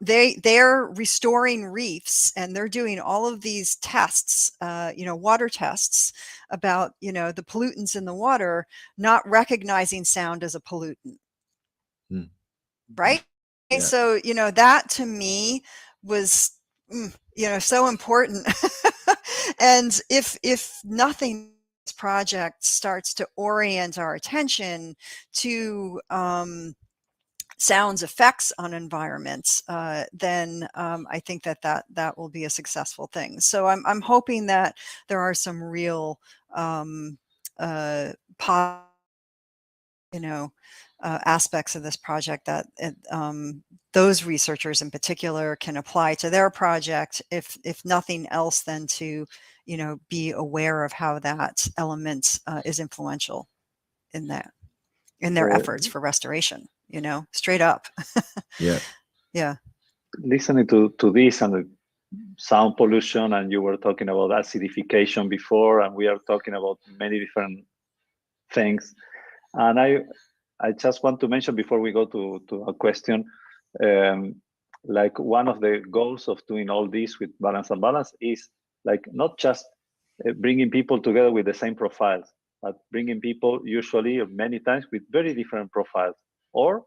They're restoring reefs, and they're doing all of these tests, water tests about, the pollutants in the water, not recognizing sound as a pollutant. Right. Yeah. So, that to me was, so important. And if nothing, this project starts to orient our attention to sounds effects on environments, then I think that will be a successful thing. So I'm hoping that there are some real aspects of this project that those researchers in particular can apply to their project, if nothing else than to, be aware of how that element is influential in their efforts for restoration, straight up. Yeah. Yeah. Listening to this and the sound pollution, and you were talking about acidification before, and we are talking about many different things. And I just want to mention before we go to a question, like one of the goals of doing all this with Balance-Unbalance is like not just bringing people together with the same profiles, but bringing people usually or many times with very different profiles, or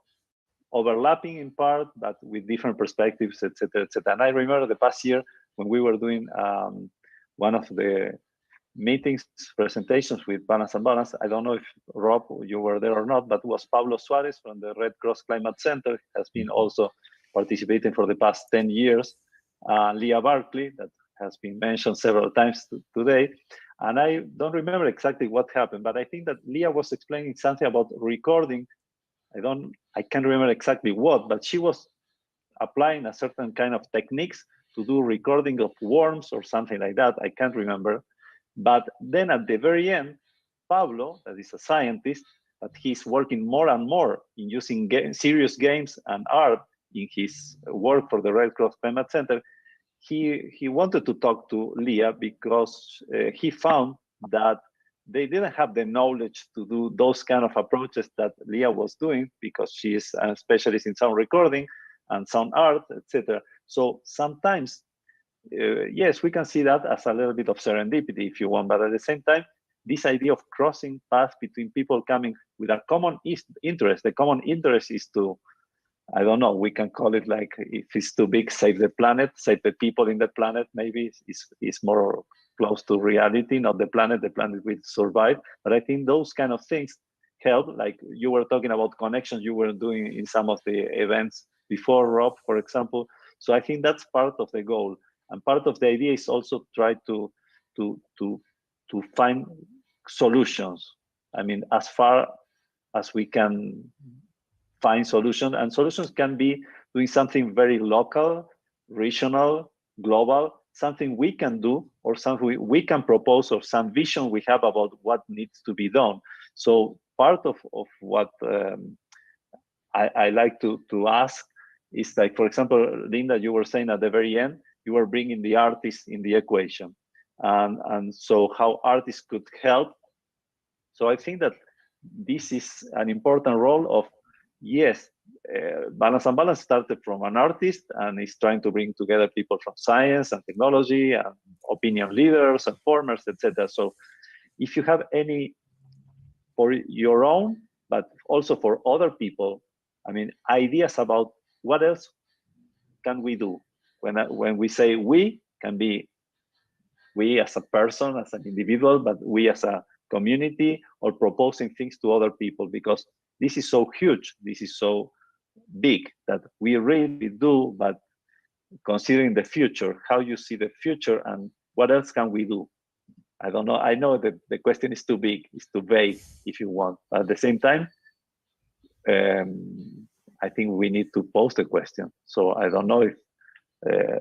overlapping in part, but with different perspectives, etc., etc. And I remember the past year when we were doing one of the meetings, presentations with Balance-Unbalance. I don't know if, Rob, you were there or not, but it was Pablo Suarez from the Red Cross Climate Center, has been also participating for the past 10 years. Leah Barkley, that has been mentioned several times today. And I don't remember exactly what happened, but I think that Leah was explaining something about recording. I can't remember exactly what, but she was applying a certain kind of techniques to do recording of worms or something like that. I can't remember. But then at the very end, Pablo, that is a scientist, but he's working more and more in using serious games and art in his work for the Red Cross Climate Center. He wanted to talk to Leah because he found that they didn't have the knowledge to do those kind of approaches that Leah was doing, because she is a specialist in sound recording and sound art, etc. So sometimes, yes, we can see that as a little bit of serendipity, if you want, but at the same time, this idea of crossing paths between people coming with a common interest, the common interest is to, I don't know, we can call it like, if it's too big, save the planet, save the people in the planet, maybe is more close to reality, not the planet will survive. But I think those kind of things help, like you were talking about connections you were doing in some of the events before, Rob, for example. So I think that's part of the goal. And part of the idea is also try to find solutions. I mean, as far as we can find solutions, and solutions can be doing something very local, regional, global, something we can do, or something we can propose, or some vision we have about what needs to be done. So part of what I like to ask is, like, for example, Linda, you were saying at the very end, you were bringing the artist in the equation, and so how artists could help. So I think that this is an important role of, yes, Balance-Unbalance started from an artist and is trying to bring together people from science and technology and opinion leaders and formers, etc. So if you have any for your own, but also for other people, I mean, ideas about what else can we do? When we say we, can be we as a person, as an individual, but we as a community, or proposing things to other people, because this is so huge. This is so big that we really do, but considering the future, how you see the future and what else can we do? I don't know. I know that the question is too big, it's too vague if you want, but at the same time, I think we need to pose the question. So I don't know if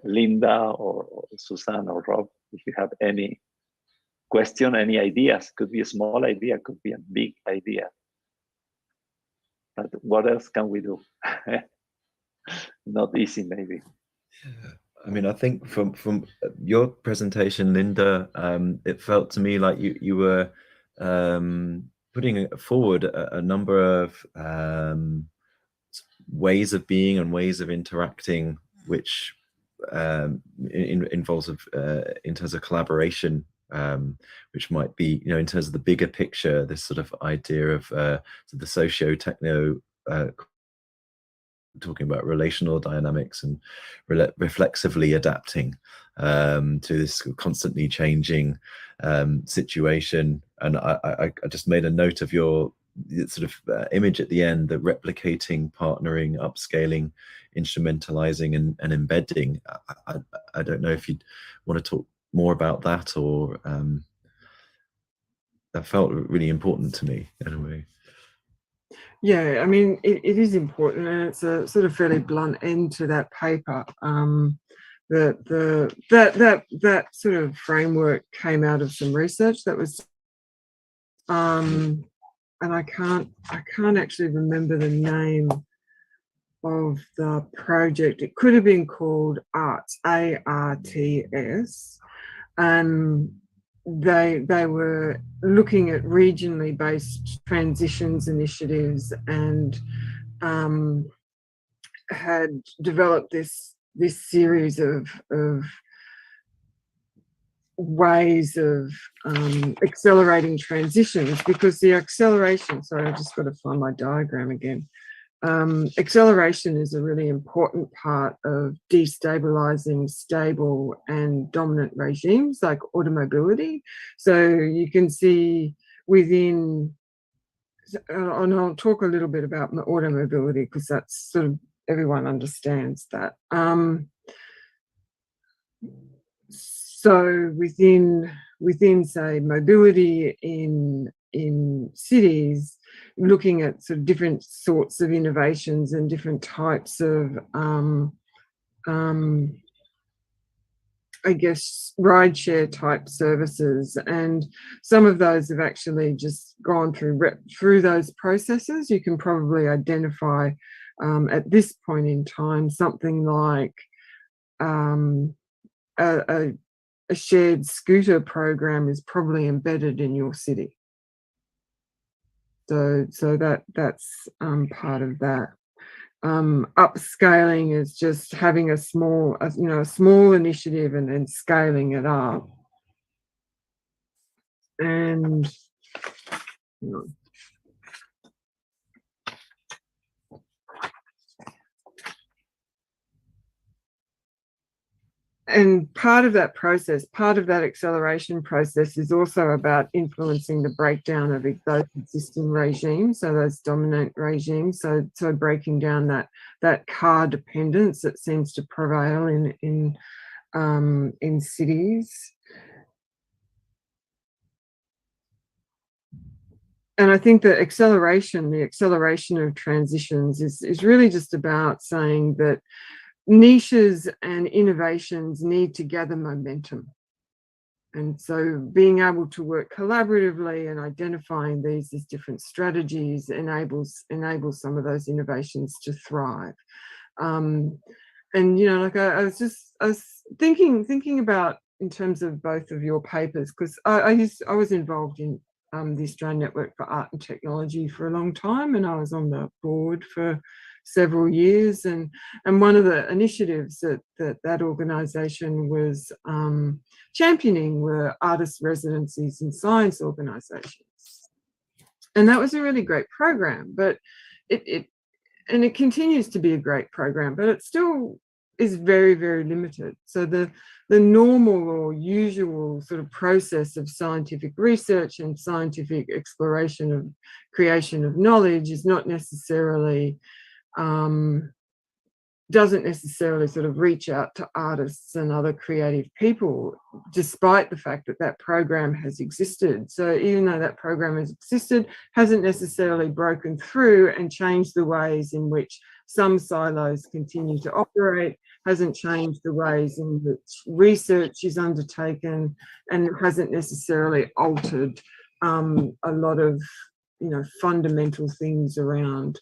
Linda or Susan or Rob, if you have any question, any ideas. Could be a small idea, could be a big idea. But what else can we do? Not easy, maybe. I mean, I think from your presentation, Linda, it felt to me like you were putting forward a number of ways of being and ways of interacting, which involves in terms of collaboration, which might be, you know, in terms of the bigger picture, this sort of idea of the socio-techno, talking about relational dynamics and reflexively adapting to this constantly changing situation. And I just made a note of your sort of image at the end, the replicating, partnering, upscaling, instrumentalizing, and embedding. I don't know if you'd want to talk more about that, or that felt really important to me in a way. Yeah, I mean, it is important, and it's a sort of fairly blunt end to that paper. That sort of framework came out of some research that was, and I can't actually remember the name of the project. It could have been called Arts, ARTS. They were looking at regionally based transitions initiatives, and had developed this series of ways of accelerating transitions, because the acceleration, sorry, I just got to find my diagram again. Acceleration is a really important part of destabilizing stable and dominant regimes like automobility. So you can see within, and I'll talk a little bit about automobility because that's sort of, everyone understands that. So within say mobility in cities, looking at sort of different sorts of innovations and different types of I guess rideshare type services, and some of those have actually just gone through those processes. You can probably identify at this point in time something like a shared scooter program is probably embedded in your city. So that's part of that. Upscaling is just having a small initiative and then scaling it up. And and part of that process, part of that acceleration process, is also about influencing the breakdown of those existing regimes, so those dominant regimes. So breaking down that car dependence that seems to prevail in cities. And I think the acceleration of transitions is really just about saying that niches and innovations need to gather momentum. And so being able to work collaboratively and identifying these as different strategies enables some of those innovations to thrive. And, you know, like I was thinking about, in terms of both of your papers, because I was involved in the Australian Network for Art and Technology for a long time, and I was on the board for several years, and one of the initiatives that organisation was championing were artist residencies in science organisations, and that was a really great program. But it continues to be a great program, but it still is very, very limited. So the normal or usual sort of process of scientific research and scientific exploration of creation of knowledge is not necessarily doesn't necessarily sort of reach out to artists and other creative people, despite the fact that that program has existed. So even though that program has existed, hasn't necessarily broken through and changed the ways in which some silos continue to operate, hasn't changed the ways in which research is undertaken, and hasn't necessarily altered a lot of, you know, fundamental things around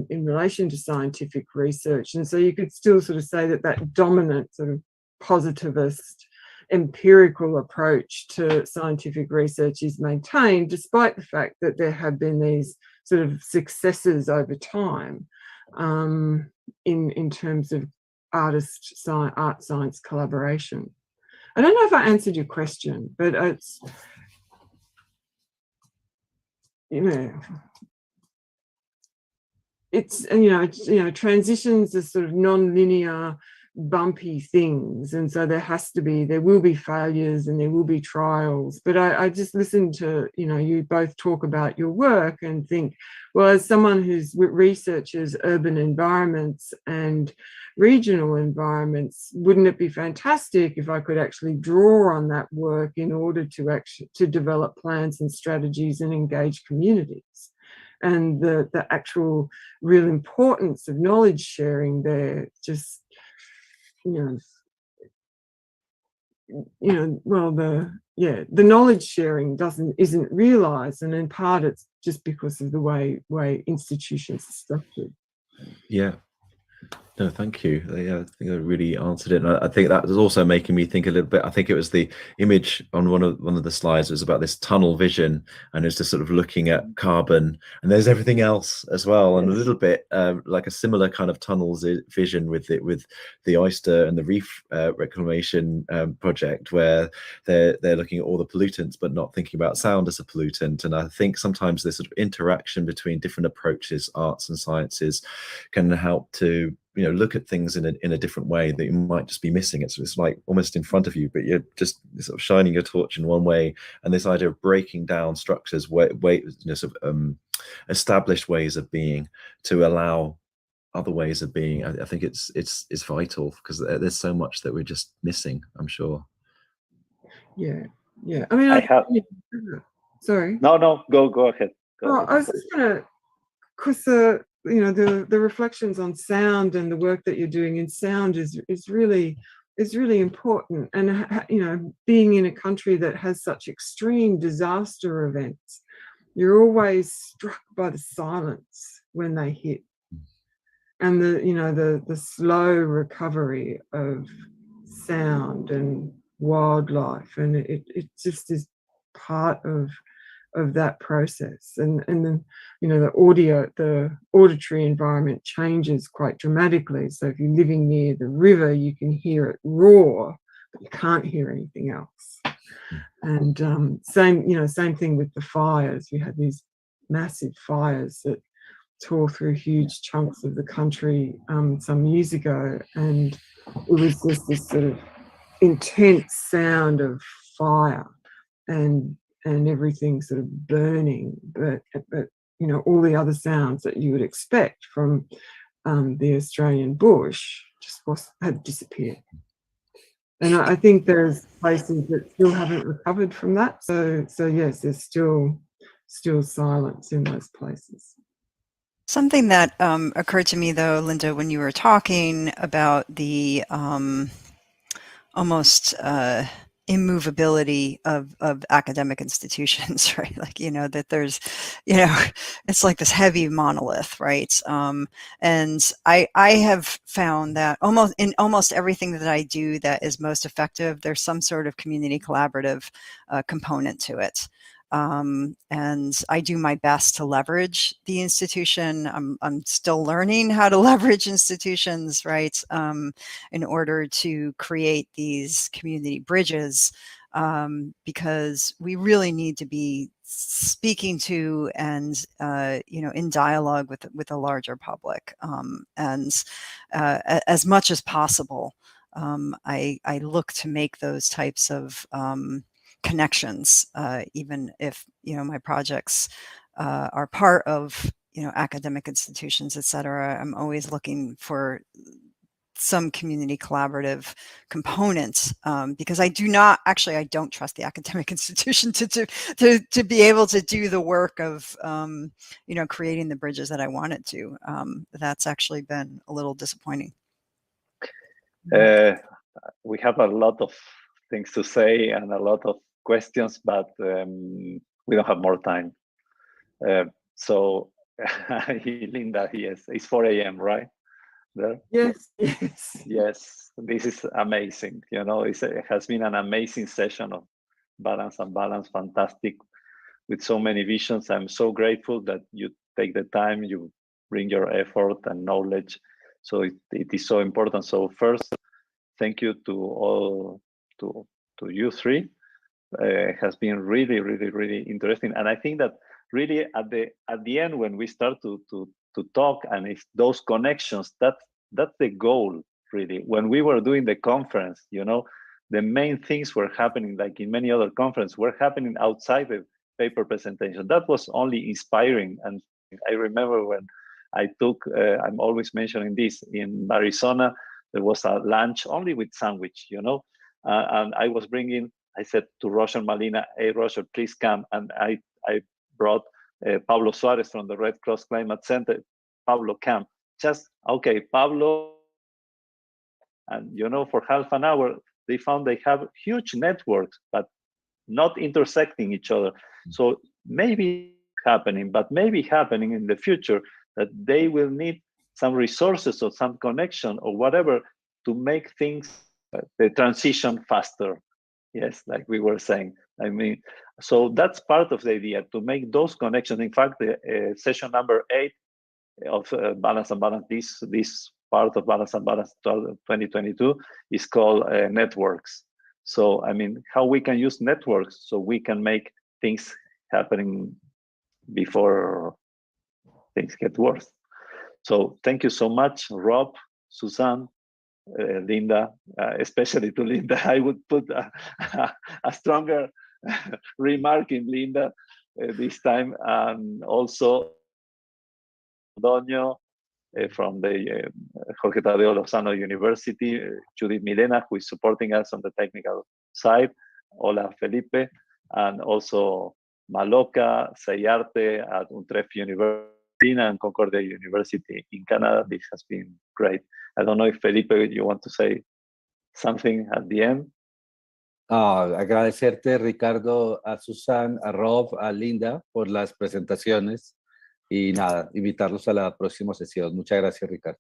in relation to scientific research. And so you could still sort of say that that dominant sort of positivist empirical approach to scientific research is maintained, despite the fact that there have been these sort of successes over time in terms of art science collaboration. I don't know if I answered your question, but it's, you know, transitions are sort of non-linear, bumpy things, and so there will be failures and there will be trials. But I just listened to, you know, you both talk about your work and think, well, as someone who's researches urban environments and regional environments, wouldn't it be fantastic if I could actually draw on that work in order to develop plans and strategies and engage communities? And the actual real importance of knowledge sharing there, just, the knowledge sharing isn't realized, and in part it's just because of the way institutions are structured. Yeah. No, thank you. Yeah, I think I really answered it. And I think that was also making me think a little bit. I think it was the image on one of the slides was about this tunnel vision, and it's just sort of looking at carbon, and there's everything else as well, and a little bit like a similar kind of tunnels vision with the oyster and the reef reclamation project, where they're looking at all the pollutants but not thinking about sound as a pollutant. And I think sometimes this sort of interaction between different approaches, arts and sciences, can help to look at things in a different way that you might just be missing. It's like almost in front of you, but you're just sort of shining your torch in one way. And this idea of breaking down structures, established ways of being to allow other ways of being, I think it's vital, because there's so much that we're just missing, I'm sure. Yeah. I mean, sorry. No, go ahead. I was just gonna, because the reflections on sound and the work that you're doing in sound is really important. And being in a country that has such extreme disaster events, you're always struck by the silence when they hit, and the slow recovery of sound and wildlife, and it just is part of that process. And then the auditory environment changes quite dramatically. So if you're living near the river, you can hear it roar, but you can't hear anything else. And same thing with the fires. We had these massive fires that tore through huge chunks of the country some years ago, and it was just this sort of intense sound of fire and everything sort of burning, but all the other sounds that you would expect from the Australian bush just had disappeared. And I think there's places that still haven't recovered from that. So yes, there's still silence in those places. Something that occurred to me, though, Linda, when you were talking about the almost immovability of academic institutions, right? Like, that there's, it's like this heavy monolith, right? And I have found that almost everything that I do that is most effective, there's some sort of community collaborative component to it. And I do my best to leverage the institution. I'm still learning how to leverage institutions, right? In order to create these community bridges, because we really need to be speaking to and in dialogue with a larger public, and as much as possible, I look to make those types of connections, even if my projects are part of academic institutions, etc. I'm always looking for some community collaborative components, because I don't trust the academic institution to be able to do the work of creating the bridges that I wanted to. That's actually been a little disappointing. We have a lot of things to say and a lot of questions, but we don't have more time. So Linda, yes, it's 4 a.m., right? There? Yes. Yes, this is amazing. It has been an amazing session of Balance-Unbalance, fantastic, with so many visions. I'm so grateful that you take the time, you bring your effort and knowledge. So it is so important. So first, thank you to you three. It has been really, really, really interesting. And I think that really at the end, when we start to talk, and it's those connections, that's the goal, really. When we were doing the conference, the main things were happening, like in many other conferences, were happening outside the paper presentation. That was only inspiring. And I remember when I took, I'm always mentioning this, in Arizona, there was a lunch only with sandwich, and I said to Roger Malina, hey, Roger, please come. And I brought Pablo Suarez from the Red Cross Climate Center. Pablo, come. Okay, Pablo. And, for half an hour, they found they have huge networks, but not intersecting each other. So maybe happening in the future, that they will need some resources or some connection or whatever to make things, the transition faster. Yes, like we were saying. So that's part of the idea, to make those connections. In fact, the session number 8 of Balance-Unbalance, this part of Balance-Unbalance 2022 is called networks. So, how we can use networks so we can make things happening before things get worse. So thank you so much, Rob, Suzanne, Linda, especially to Linda. I would put a stronger remark in Linda this time, and also Doño from the Jorge Tadeo Lozano University, Judith Milena, who is supporting us on the technical side, Hola Felipe, and also Maloka, Arte at Utrecht University and Concordia University in Canada. This has been great. I don't know if Felipe, you want to say something at the end? Agradecerte, Ricardo, a Susan, a Rob, a Linda por las presentaciones y nada, invitarlos a la próxima sesión. Muchas gracias, Ricardo.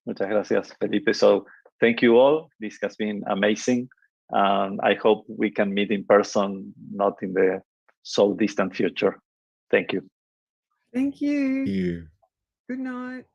Muchas gracias, Felipe. So thank you all. This has been amazing. I hope we can meet in person, not in the so distant future. Thank you. Thank you. Thank you. Good night.